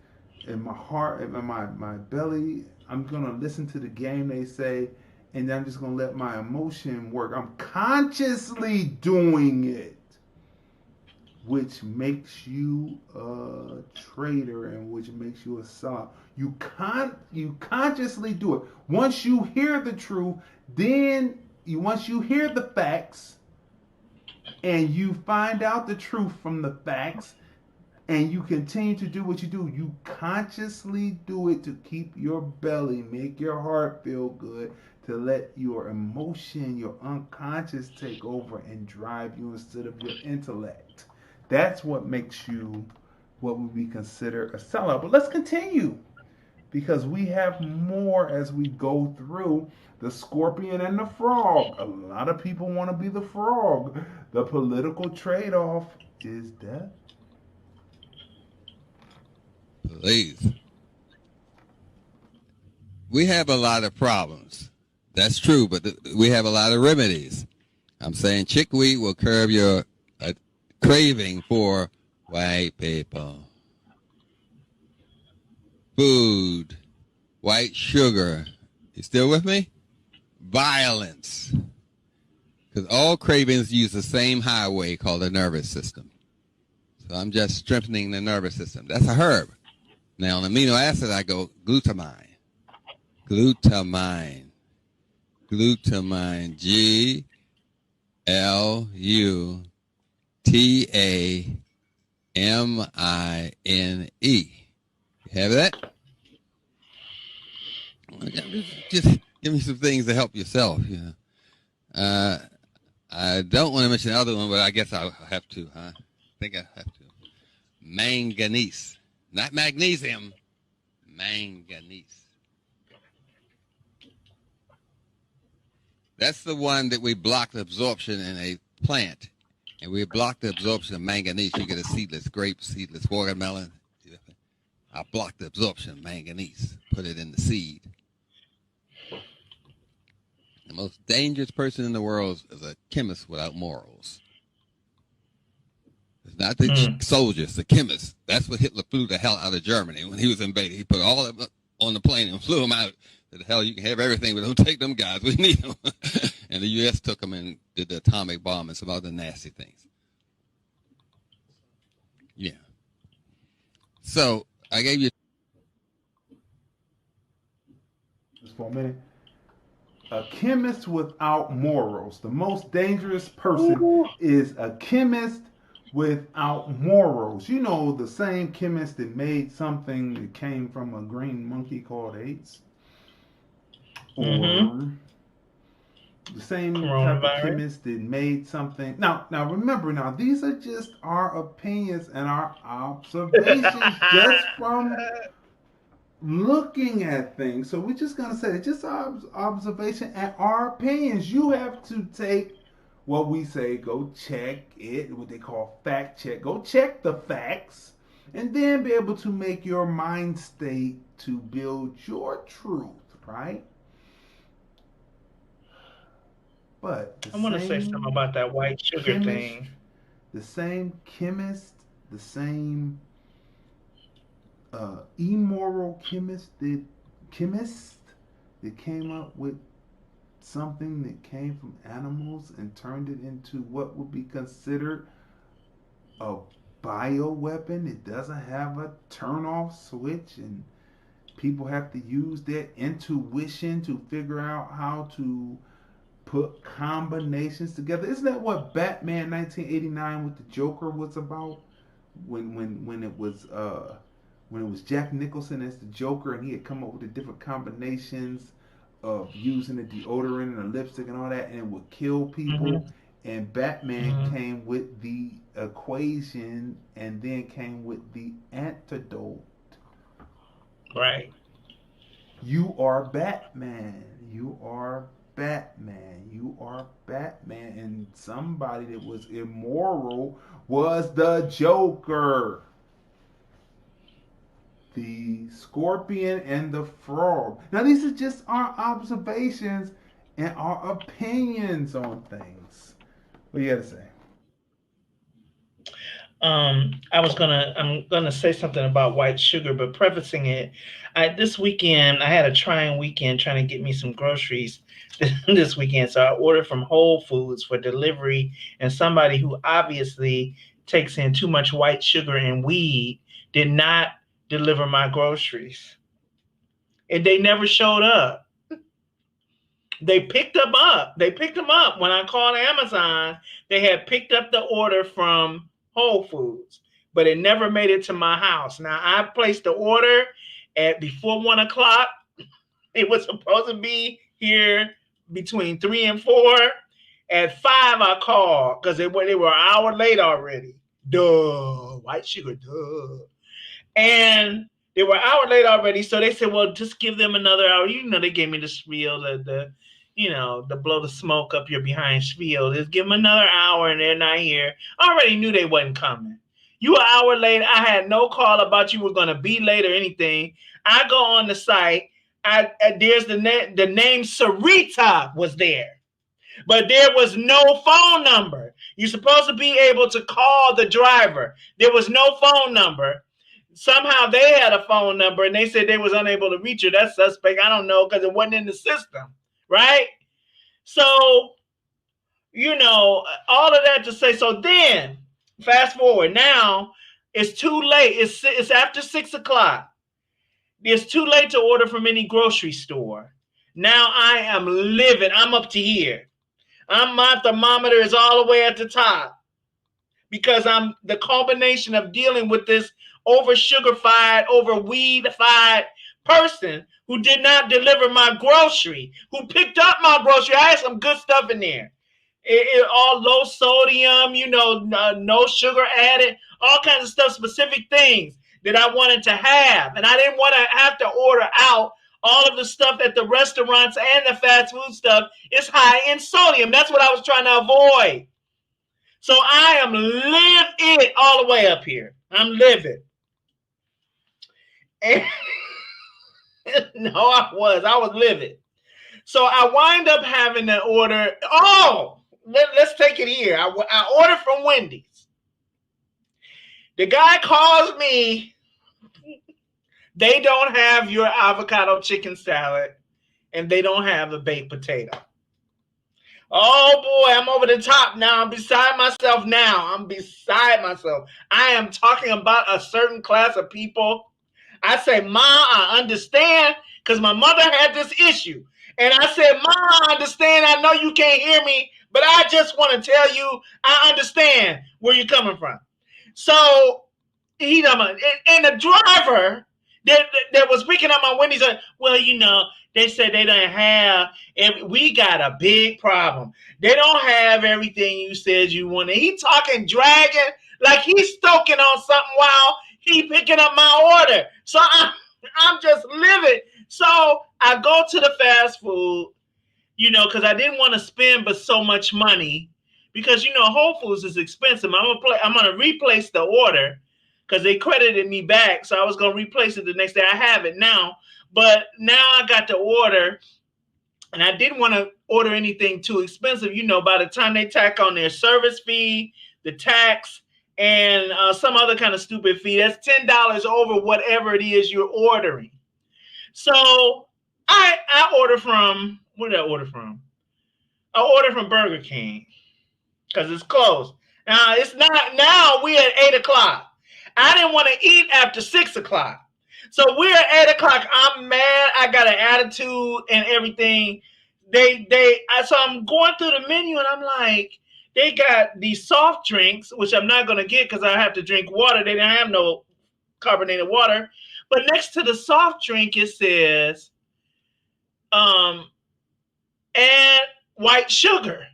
In my heart, in my belly, I'm going to listen to the game they say, and I'm just going to let my emotion work. I'm consciously doing it, which makes you a traitor and which makes you a sellout. You consciously do it. Once you hear the truth, once you hear the facts, and you find out the truth from the facts, and you continue to do what you do, you consciously do it to keep your belly, make your heart feel good, to let your emotion, your unconscious take over and drive you instead of your intellect. That's what makes you what would be considered a sellout. But let's continue, because we have more as we go through the scorpion and the frog. A lot of people want to be the frog. The political trade-off is death. Please. We have a lot of problems. That's true, but we have a lot of remedies. I'm saying chickweed will curb your craving for white people. Food, white sugar. You still with me? Violence. Because all cravings use the same highway called the nervous system. So I'm just strengthening the nervous system. That's a herb. Now, on amino acid, I go glutamine. Glutamine. Glutamine. Glutamine. You have that? Just give me some things to help yourself. I don't want to mention the other one, but I guess I'll have to, huh? I think I have to. Manganese. Not magnesium. Manganese. That's the one that we block the absorption in a plant. And we block the absorption of manganese. You get a seedless grape, seedless watermelon. I block the absorption of manganese. Put it in the seed. The most dangerous person in the world is a chemist without morals. It's not the soldiers, the chemists. That's what Hitler flew the hell out of Germany when he was invaded. He put all of them on the plane and flew them out. Said, the hell, you can have everything, but don't take them guys. We need them. And the U.S. took them and did the atomic bomb and some other nasty things. Yeah. So I gave you just for a minute. A chemist without morals. The most dangerous person is a chemist without morals. You know, the same chemist that made something that came from a green monkey called AIDS. Or the same type of chemist that made something. Now remember, these are just our opinions and our observations just from looking at things. So we're just going to say it's just our observation and our opinions. You have to take what we say, go check it, what they call fact check. Go check the facts and then be able to make your mind state to build your truth, right? But I want to say something about that white sugar thing. The same chemist, the same immoral chemist that came up with something that came from animals and turned it into what would be considered a bioweapon. It doesn't have a turn-off switch, and people have to use their intuition to figure out how to put combinations together. Isn't that what Batman 1989 with the Joker was about? When it was Jack Nicholson as the Joker, and he had come up with the different combinations of using the deodorant and the lipstick and all that, and it would kill people. And Batman came with the equation and then came with the antidote. Right. You are Batman. You are Batman. You are Batman. And somebody that was immoral was the Joker. The Scorpion and the Frog. Now, these are just our observations and our opinions on things. What do you got to say? I'm gonna say something about white sugar, but prefacing it, this weekend I had a trying weekend trying to get me some groceries this weekend. So I ordered from Whole Foods for delivery, and somebody who obviously takes in too much white sugar and weed did not deliver my groceries, and they never showed up. They picked them up. When I called Amazon. They had picked up the order from Whole Foods, but it never made it to my house. Now, I placed the order at before 1 o'clock. It was supposed to be here between 3 and 4. At 5, I called because they were an hour late already. Duh, white sugar, duh. And they were an hour late already, so they said, well, just give them another hour. You know, they gave me the spiel, the blow the smoke up your behind spiel. Just give them another hour, and they're not here. I already knew they wasn't coming. You an hour late. I had no call about you were going to be late or anything. I go on the site. There's the name Sarita was there, but there was no phone number. You're supposed to be able to call the driver. There was no phone number. Somehow they had a phone number, and they said they was unable to reach her. That's suspect. I don't know, because it wasn't in the system, right? So, all of that to say, so then, fast forward. Now, it's too late. It's after 6 o'clock. It's too late to order from any grocery store. Now I am livid. I'm up to here. My thermometer is all the way at the top because I'm the combination of dealing with this over sugar-fied, over weed-fied person who did not deliver my grocery, who picked up my grocery. I had some good stuff in there. It all low sodium, no sugar added, all kinds of stuff, specific things that I wanted to have. And I didn't want to have to order out all of the stuff at the restaurants and the fast food stuff. It's high in sodium. That's what I was trying to avoid. So I am livid all the way up here. I'm livid. And no, I was livid. So I wind up having to order. Let's take it here. I ordered from Wendy's. The guy calls me. They don't have your avocado chicken salad, and they don't have the baked potato. Oh boy, I'm over the top now. I'm beside myself now. I am talking about a certain class of people. I say, Ma, I understand, because my mother had this issue. And I said, Ma, I understand. I know you can't hear me, But I just want to tell you, I understand where you're coming from. So and the driver that was picking up my windows, well, they said they don't have, and we got a big problem. They don't have everything you said you wanted. He talking dragging like he's stoking on something while he picking up my order. So I'm just livid. So I go to the fast food, because I didn't want to spend but so much money, because Whole Foods is expensive. I'm gonna replace the order because they credited me back, so I was gonna replace it the next day. I have it now, but now I got the order, and I didn't want to order anything too expensive. By the time they tack on their service fee, the tax, and some other kind of stupid fee, that's $10 over whatever it is you're ordering. So I order from, where did I order from? I ordered from Burger King because it's closed. Now it's not. Now we at 8 o'clock. I didn't want to eat after 6 o'clock. So we're at 8 o'clock. I'm mad. I got an attitude and everything. So I'm going through the menu and I'm like, they got these soft drinks, which I'm not going to get because I have to drink water. They didn't have no carbonated water. But next to the soft drink, it says, add white sugar.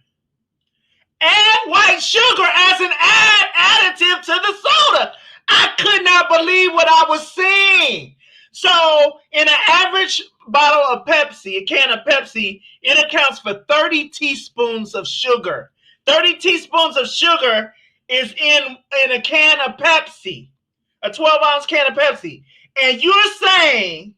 Add white sugar as an additive to the soda. I could not believe what I was seeing. So in an average bottle of Pepsi, a can of Pepsi, it accounts for 30 teaspoons of sugar. 30 teaspoons of sugar is in a can of Pepsi, a 12-ounce can of Pepsi. And you're saying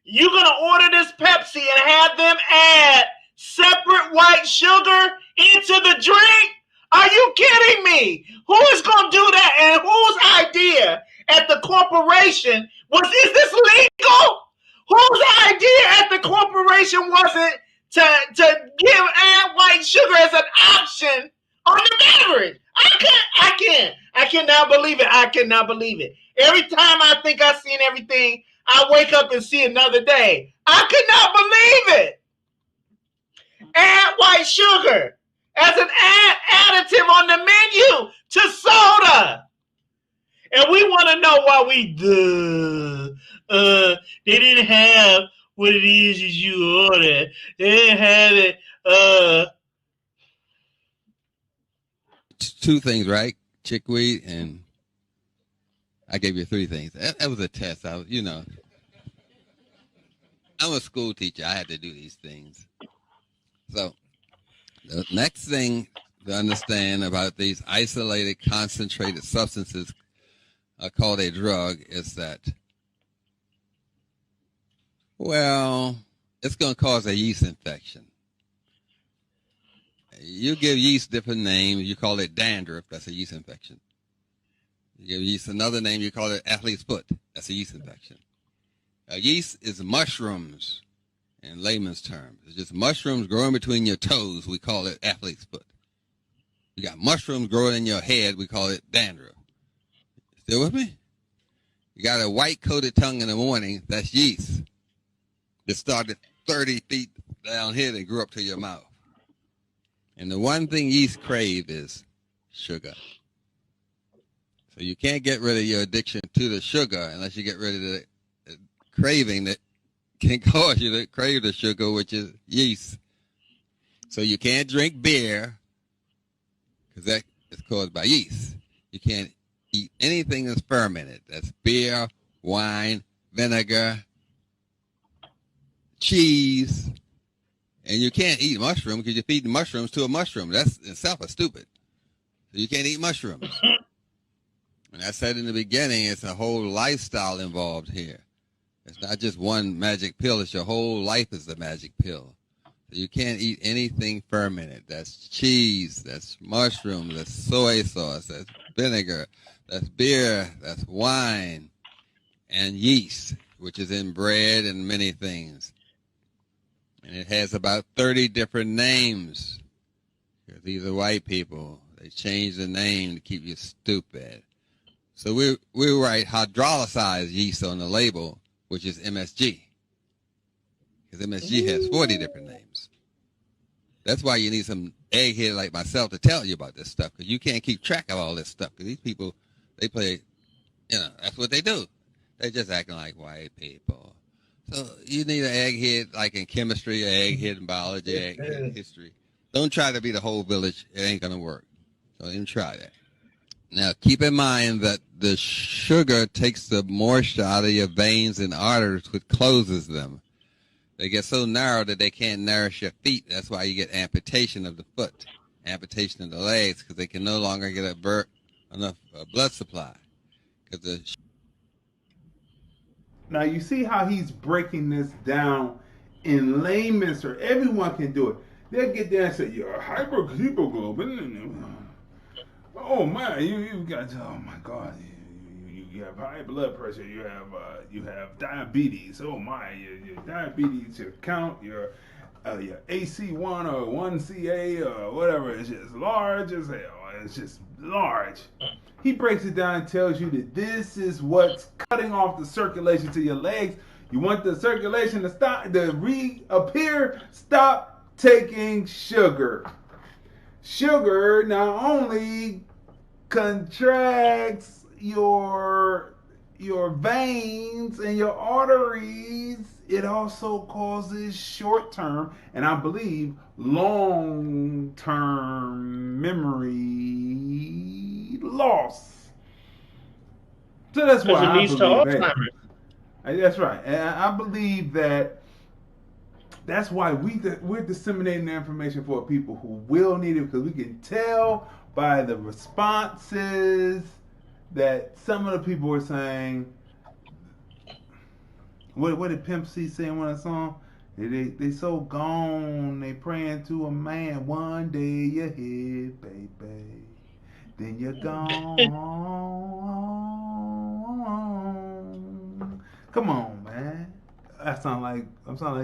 you're going to order this Pepsi and have them add separate white sugar into the drink? Are you kidding me? Who is going to do that? And whose idea at the corporation is this legal? Whose idea at the corporation was it to add white sugar as an option on the beverage? I cannot believe it. I cannot believe it. Every time I think I've seen everything, I wake up and see another day. I could not believe it. Add white sugar as an additive on the menu to soda. And we want to know why they didn't have what it is you ordered. They didn't have it. Two things, right? Chickweed, and I gave you three things. That was a test. I'm a school teacher. I had to do these things. So the next thing to understand about these isolated, concentrated substances called a drug is that, well, it's going to cause a yeast infection. You give yeast different names. You call it dandruff. That's a yeast infection. You give yeast another name. You call it athlete's foot. That's a yeast infection. Yeast is mushrooms in layman's terms. It's just mushrooms growing between your toes. We call it athlete's foot. You got mushrooms growing in your head. We call it dandruff. Still with me? You got a white-coated tongue in the morning. That's yeast. It started 30 feet down here and grew up to your mouth. And the one thing yeast crave is sugar. So you can't get rid of your addiction to the sugar unless you get rid of the craving that can cause you to crave the sugar, which is yeast. So you can't drink beer because that is caused by yeast. You can't eat anything that's fermented. That's beer, wine, vinegar, cheese. And you can't eat mushrooms because you're feeding mushrooms to a mushroom. That's itself a stupid. So you can't eat mushrooms. And I said in the beginning, it's a whole lifestyle involved here. It's not just one magic pill. It's your whole life is the magic pill. So you can't eat anything fermented. That's cheese. That's mushrooms. That's soy sauce. That's vinegar. That's beer. That's wine. And yeast, which is in bread and many things. And it has about 30 different names. Because these are white people. They change the name to keep you stupid. So we write hydrolyzed yeast on the label, which is MSG. Because MSG has 40 different names. That's why you need some egghead like myself to tell you about this stuff, because you can't keep track of all this stuff. Because these people, they play, that's what they do. They're just acting like white people. So you need an egghead like in chemistry, an egghead in biology, egghead in history. Don't try to be the whole village. It ain't going to work. Don't even try that. Now, keep in mind that the sugar takes the moisture out of your veins and arteries, which closes them. They get so narrow that they can't nourish your feet. That's why you get amputation of the foot, amputation of the legs, because they can no longer get enough blood supply. Now, you see how he's breaking this down in layman's terms. Everyone can do it. They'll get there and say, you're hyperhemoglobin. Oh, man, you got, oh, my God. You have high blood pressure. You have diabetes. Oh, my, your diabetes, your count, your AC1 or 1CA or whatever, it's just large as hell. It's just large. He breaks it down and tells you that this is what's cutting off the circulation to your legs. You want the circulation to stop, to reappear, stop taking sugar. Sugar not only contracts your veins and your arteries, it also causes short-term and I believe long-term memory loss. So that's why it leads to Alzheimer's. That's right. And I believe that's why we're disseminating the information for people who will need it, because we can tell by the responses that some of the people were saying, what did Pimp C say in one of the songs? They so gone, they praying to a man. One day you're here, baby, then you're gone. Come on, man. I'm sound like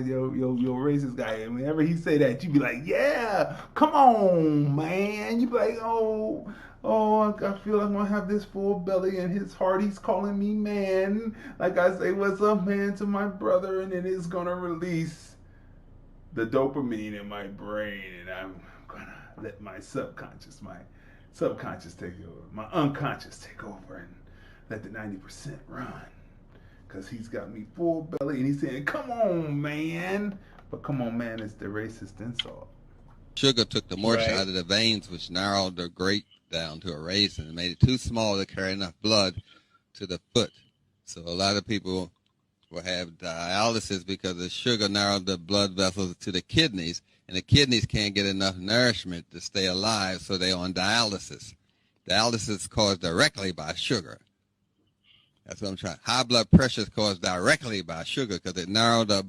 your racist guy. And whenever he say that, you be like, yeah, come on, man. You be like, oh, I feel like I'm gonna have this full belly and his heart, he's calling me man. Like I say, what's up, man, to my brother, and then it's gonna release the dopamine in my brain, and I'm gonna let my subconscious take over, my unconscious take over, and let the 90% run. Because he's got me full belly, and he's saying, come on, man. But come on, man, is the racist insult. Sugar took the moisture out of the veins, which narrowed the grate down to a raisin and made it too small to carry enough blood to the foot. So a lot of people will have dialysis because the sugar narrowed the blood vessels to the kidneys, and the kidneys can't get enough nourishment to stay alive, so they're on dialysis. Dialysis is caused directly by sugar. That's what I'm trying. High blood pressure is caused directly by sugar because it narrowed the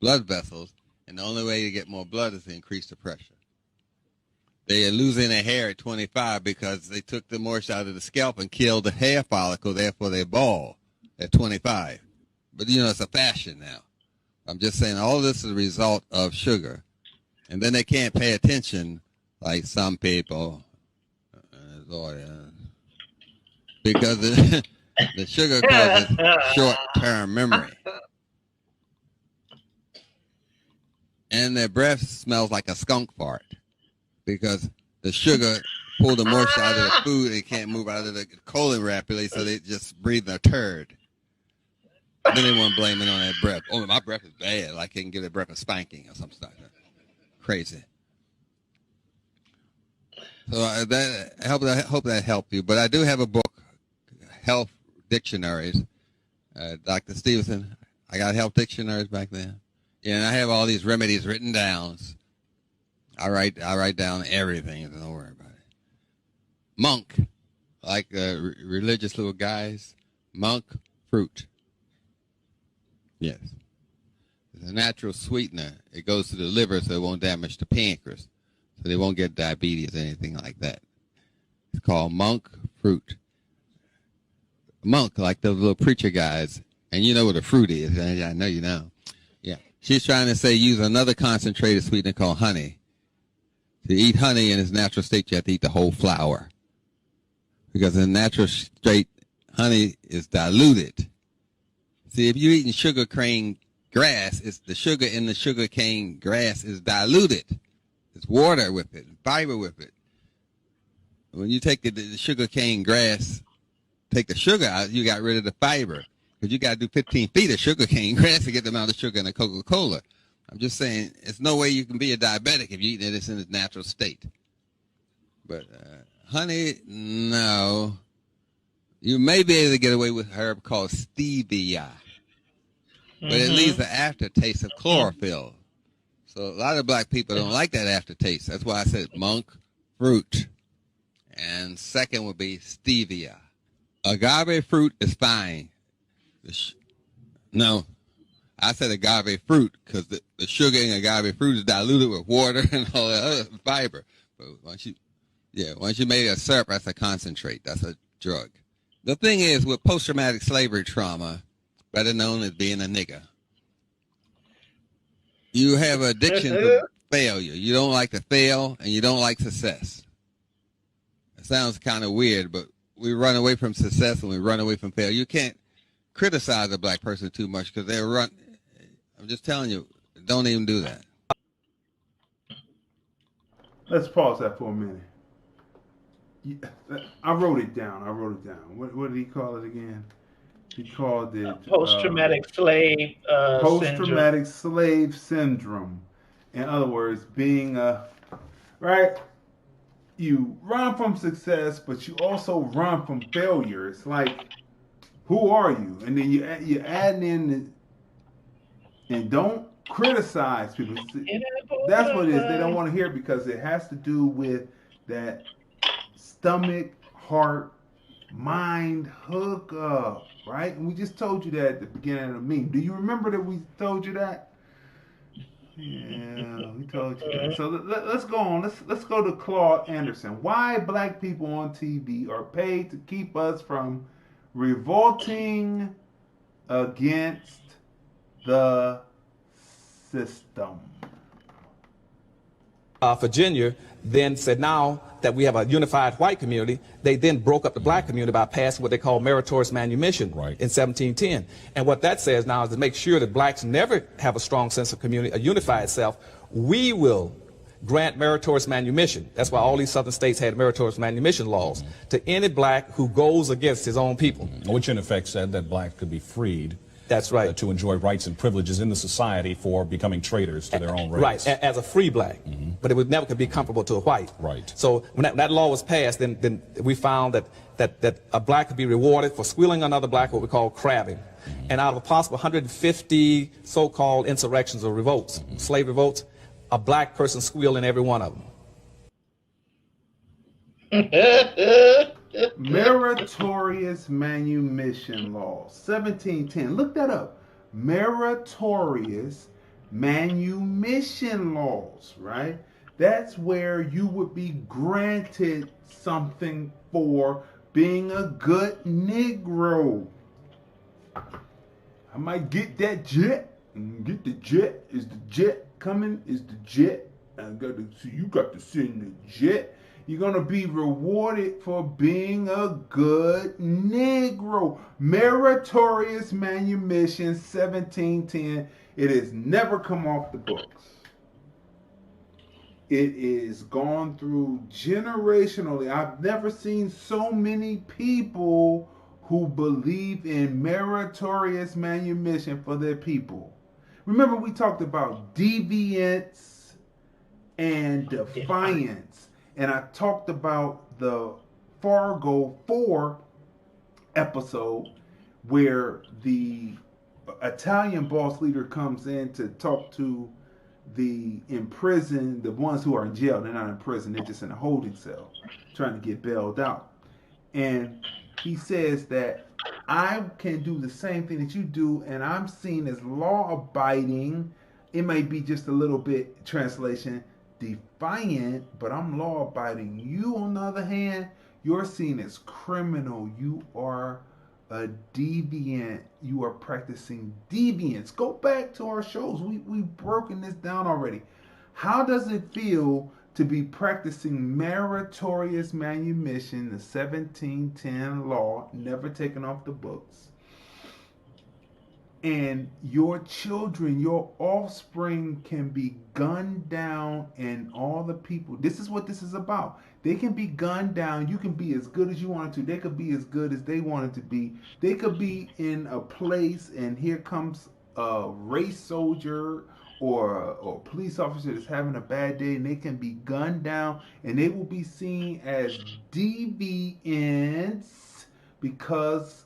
blood vessels, and the only way to get more blood is to increase the pressure. They are losing their hair at 25 because they took the moisture out of the scalp and killed the hair follicle, therefore they bald at 25. But, it's a fashion now. I'm just saying all this is a result of sugar. And then they can't pay attention like some people. Because the sugar causes short-term memory. And their breath smells like a skunk fart because the sugar pulled the moisture out of the food. They can't move out of the colon rapidly, so they just breathe a turd. Then they want to blame it on that breath. Oh, my breath is bad. I can't give the breath a spanking or something like that. Crazy. So I hope that helped you. But I do have a book, Health Dictionaries. Dr. Stevenson, I got health dictionaries back then. Yeah, and I have all these remedies written down. I write down everything, so don't worry about it. Monk, like religious little guys. Monk fruit. Yes. It's a natural sweetener. It goes to the liver so it won't damage the pancreas. So they won't get diabetes or anything like that. It's called monk fruit. Monk, like those little preacher guys. And you know what a fruit is. I know you know. Yeah. She's trying to say use another concentrated sweetener called honey. To eat honey in its natural state, you have to eat the whole flower. Because in natural state, honey is diluted. See, if you're eating sugar cane grass, it's the sugar in the sugar cane grass is diluted. It's water with it, fiber with it. When you take the sugar cane grass, take the sugar out, you got rid of the fiber. Because you got to do 15 feet of sugar cane grass to get the amount of sugar in a Coca-Cola. I'm just saying, there's no way you can be a diabetic if you eat it in its natural state. But honey, no. You may be able to get away with a herb called stevia. But it leaves the aftertaste of chlorophyll. So a lot of black people don't like that aftertaste. That's why I said monk fruit. And second would be stevia. Agave fruit is fine. No, I said agave fruit because the sugar in agave fruit is diluted with water and all that other fiber. But once you made a syrup, that's a concentrate. That's a drug. The thing is, with post-traumatic slavery trauma, better known as being a nigger, you have addiction to failure. You don't like to fail, and you don't like success. It sounds kind of weird, but we run away from success and we run away from failure. You can't criticize a black person too much because they run. I'm just telling you, don't even do that. Let's pause that for a minute. I wrote it down. What did he call it again? He called it post-traumatic slave post-traumatic slave syndrome. In other words, being right. You run from success, but you also run from failure. It's like, who are you? And then you add in and don't criticize people. That's what it is. They don't want to hear it because it has to do with that stomach, heart, mind hookup, right? And we just told you that at the beginning of the meme. Do you remember that we told you that? Yeah, we told you that. So let's go on. Let's go to Claude Anderson. Why black people on TV are paid to keep us from revolting against the system. Virginia then said now that we have a unified white community, they then broke up the black community by passing what they call meritorious manumission in 1710. And what that says now is to make sure that blacks never have a strong sense of community, a unified self, we will grant meritorious manumission. That's why all these southern states had meritorious manumission laws to any black who goes against his own people. Which in effect said that blacks could be freed. That's right. To enjoy rights and privileges in the society for becoming traitors to their own race. Right, as a free black. But it would never could be comparable to a white. Right. So when that law was passed, then we found that a black could be rewarded for squealing another black, what we call crabbing. And out of a possible 150 so-called insurrections or revolts, slave revolts, a black person squealed in every one of them. Meritorious manumission law, 1710. Look that up. Meritorious manumission laws, right? That's where you would be granted something for being a good Negro. I might get that jet. Get the jet. Is the jet coming? Is the jet? You got to send the jet. You're going to be rewarded for being a good Negro. Meritorious manumission, 1710. It has never come off the books. It is gone through generationally. I've never seen so many people who believe in meritorious manumission for their people. Remember, we talked about deviance and defiance. And I talked about the Fargo 4 episode where the Italian boss leader comes in to talk to the imprisoned, the ones who are in jail. They're not in prison, they're just in a holding cell trying to get bailed out. And he says that I can do the same thing that you do, and I'm seen as law-abiding. It may be just a little bit, translation, defiant, but I'm law-abiding. You, on the other hand, you're seen as criminal. You are a deviant. You are practicing deviance. Go back to our shows. We've broken this down already. How does it feel to be practicing meritorious manumission, the 1710 law, never taken off the books? And your children, your offspring can be gunned down, and all the people. This is what this is about. They can be gunned down. You can be as good as you want to. They could be as good as they wanted to be. They could be in a place, and here comes a race soldier or a police officer that's having a bad day, and they can be gunned down, and they will be seen as deviants because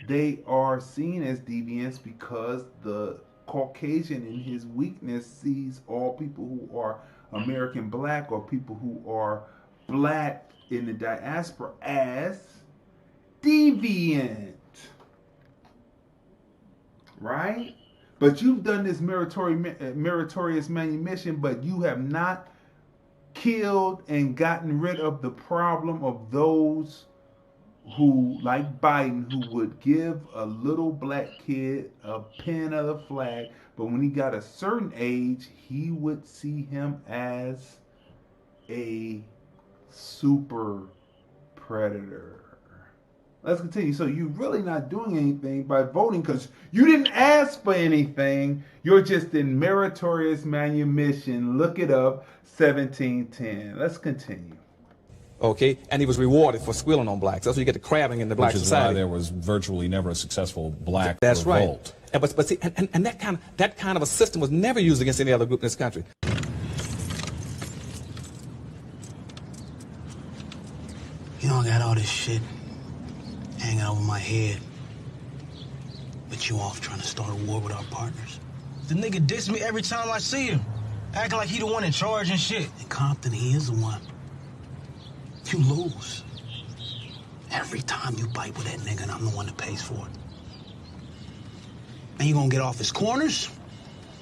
they are seen as deviants because the Caucasian in his weakness sees all people who are American black or people who are black in the diaspora as deviant. Right? But you've done this meritorious manumission, but you have not killed and gotten rid of the problem of those who, like Biden, who would give a little black kid a pin of the flag, but when he got a certain age, he would see him as a super predator. Let's continue. So you're really not doing anything by voting because you didn't ask for anything. You're just in meritorious manumission. Look it up, 1710. Let's continue. Okay, and he was rewarded for squealing on blacks. That's where you get the crabbing in the black society. Which is why there was virtually never a successful black That's revolt. Right. But see, and that kind of a system was never used against any other group in this country. You know, I got all this shit hanging over my head, but you off trying to start a war with our partners. The nigga diss me every time I see him, acting like he the one in charge and shit. In Compton, he is the one. You lose. Every time you bite with that nigga, and I'm the one that pays for it. And you gonna get off his corners?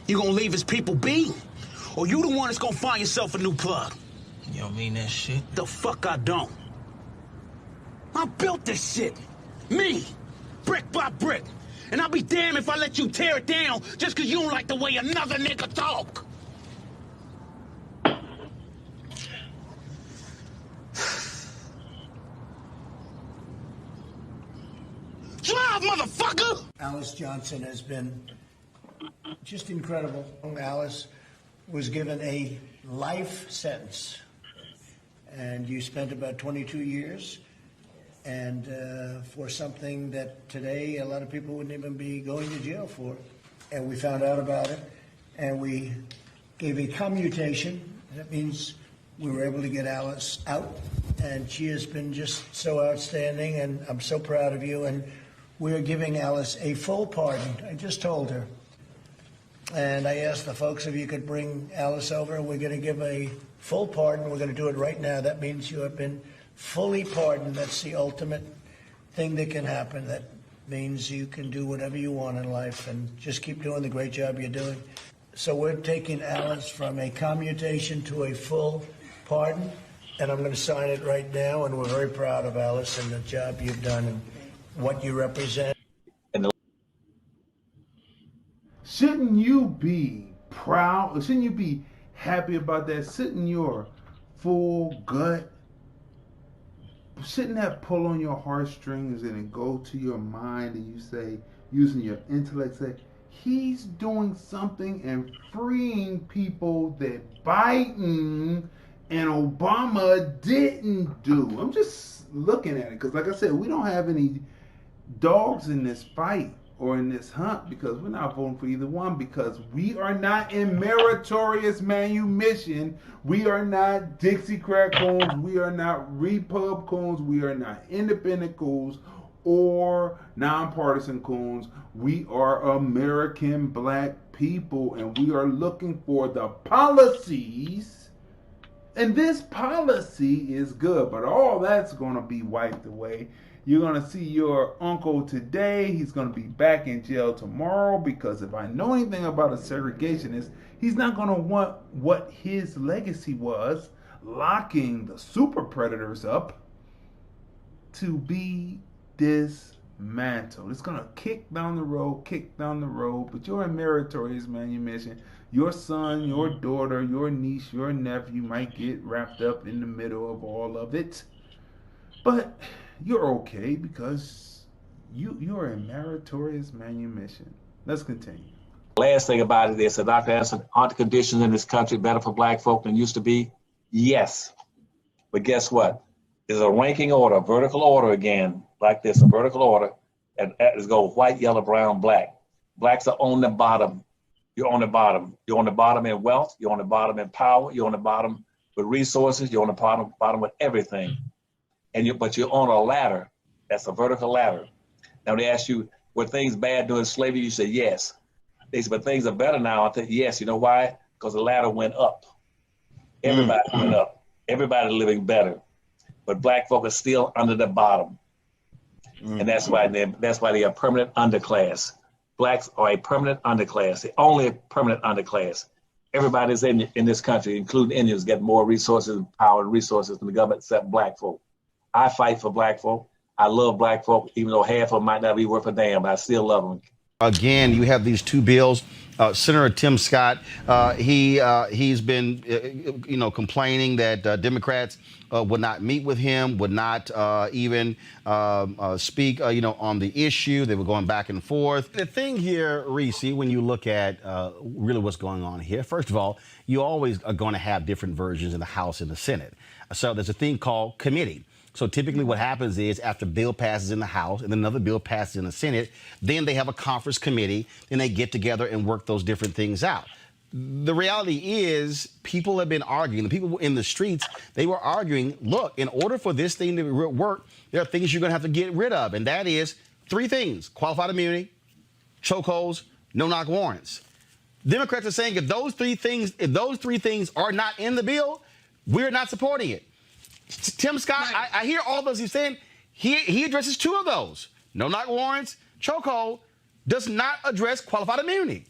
You gonna leave his people be? Or you the one that's gonna find yourself a new plug? You don't mean that shit? The fuck I don't. I built this shit. Me. Brick by brick. And I'll be damned if I let you tear it down just because you don't like the way another nigga talk. Drive, motherfucker! Alice Johnson has been just incredible. Alice was given a life sentence, and you spent about 22 years, and for something that today a lot of people wouldn't even be going to jail for. And we found out about it, and we gave a commutation. That means we were able to get Alice out, and she has been just so outstanding, and I'm so proud of you. And we're giving Alice a full pardon. I just told her. And I asked the folks if you could bring Alice over. We're going to give a full pardon. We're going to do it right now. That means you have been fully pardoned. That's the ultimate thing that can happen. That means you can do whatever you want in life and just keep doing the great job you're doing. So we're taking Alice from a commutation to a full pardon. And I'm going to sign it right now. And we're very proud of Alice and the job you've done and what you represent. Shouldn't you be proud? Or shouldn't you be happy about that? Shouldn't your full gut, shouldn't that pull on your heartstrings and it go to your mind and you say, using your intellect, say, he's doing something and freeing people that Biden and Obama didn't do. I'm just looking at it because, like I said, we don't have any dogs in this fight or in this hunt because we're not voting for either one because we are not in meritorious manumission. We are not Dixiecrat coons. We are not Repub coons. We are not independent coons or nonpartisan coons. We are American black people and we are looking for the policies. And this policy is good, but all that's going to be wiped away. You're going to see your uncle today. He's going to be back in jail tomorrow because if I know anything about a segregationist, he's not going to want what his legacy was, locking the super predators up, to be dismantled. It's going to kick down the road, but you're in meritorious manumission. Your son, your daughter, your niece, your nephew might get wrapped up in the middle of all of it. But you're okay because you're in meritorious manumission. Let's continue. Last thing about it is, so Dr. Anderson, aren't the conditions in this country better for black folk than used to be? Yes. But guess what? There's a ranking order, a vertical order again, like this, a vertical order, and it's go white, yellow, brown, black. Blacks are on the bottom. You're on the bottom. You're on the bottom in wealth. You're on the bottom in power. You're on the bottom with resources. You're on the bottom with everything. But you're on a ladder. That's a vertical ladder. Now they ask you, were things bad during slavery? You say yes. They say, but things are better now. I think yes. You know why? Because the ladder went up. Everybody went up. Everybody living better. But black folk are still under the bottom. And that's why they are permanent underclass. Blacks are a permanent underclass. They're only a permanent underclass. Everybody's in this country, including Indians, get more resources, power, and resources than the government except black folk. I fight for black folk. I love black folk, even though half of them might not be worth a damn, but I still love them. Again, you have these two bills. Senator Tim Scott, he's been, complaining that Democrats would not meet with him, would not even speak, on the issue. They were going back and forth. The thing here, Reese, when you look at really what's going on here, first of all, you always are going to have different versions in the House and the Senate. So there's a thing called committee. So typically what happens is after a bill passes in the House and another bill passes in the Senate, then they have a conference committee and they get together and work those different things out. The reality is people have been arguing. The people in the streets, they were arguing, look, in order for this thing to work, there are things you're going to have to get rid of. And that is three things: qualified immunity, chokeholds, no-knock warrants. Democrats are saying if those three things are not in the bill, we're not supporting it. Tim Scott, I hear all those he's saying. He addresses two of those. No-knock warrants, chokehold, does not address qualified immunity.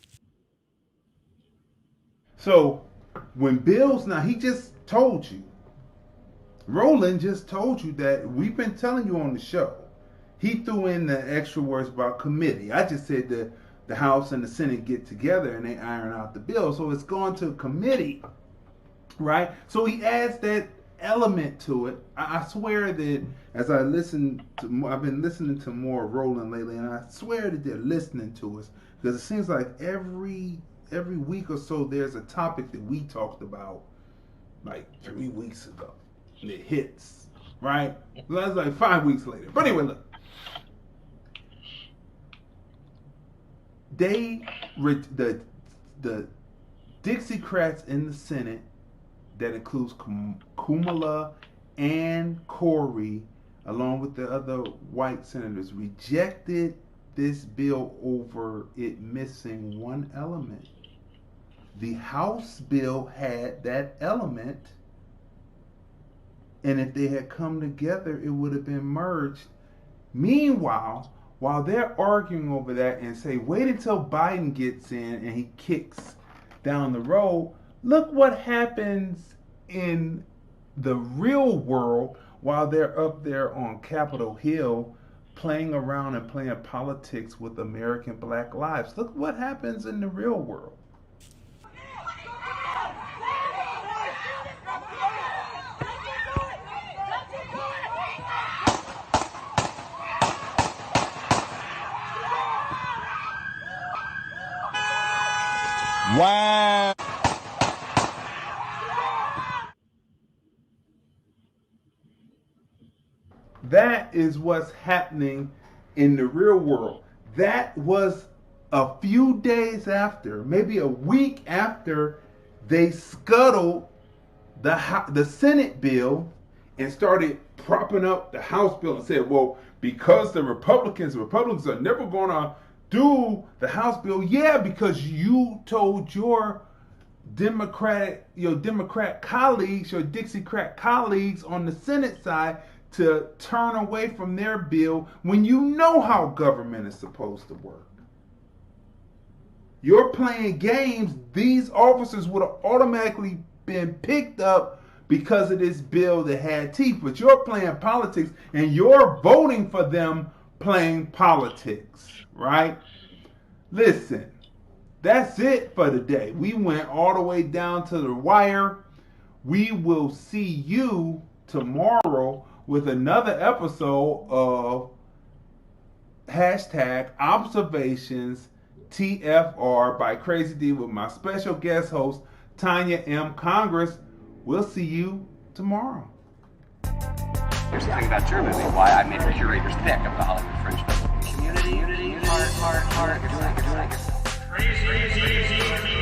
So when Bill's now, he just told you, Roland just told you that we've been telling you on the show. He threw in the extra words about committee. I just said that the House and the Senate get together and they iron out the bill. So it's going to committee, right? So he adds that element to it. I swear that as I've been listening to more Roland lately, and I swear that they're listening to us, because it seems like every week or so there's a topic that we talked about like 3 weeks ago and it hits, right? Well, that's like 5 weeks later. But anyway, look, the Dixiecrats in the Senate, that includes Kamala and Corey, along with the other white senators, rejected this bill over it missing one element. The House bill had that element, and if they had come together, it would have been merged. Meanwhile, while they're arguing over that and say, wait until Biden gets in and he kicks down the road, look what happens in the real world while they're up there on Capitol Hill playing around and playing politics with American black lives. Look what happens in the real world. Wow. That is what's happening in the real world. That was a few days after, maybe a week after, they scuttled the Senate bill and started propping up the House bill and said, well, because the Republicans are never going to do the House bill. Yeah, because you told your Democrat colleagues, your Dixiecrat colleagues on the Senate side to turn away from their bill when you know how government is supposed to work. You're playing games. These officers would have automatically been picked up because of this bill that had teeth, but you're playing politics and you're voting for them playing politics, right? Listen, that's it for today. We went all the way down to the wire. We will see you tomorrow with another episode of #ObservationsTFR TFR by Crazy D with my special guest host, Tanya M. Congress. We'll see you tomorrow. Here's the thing about your movie, why I made the curator's pick of the Hollywood Fringe Festival. Community, heart. Crazy.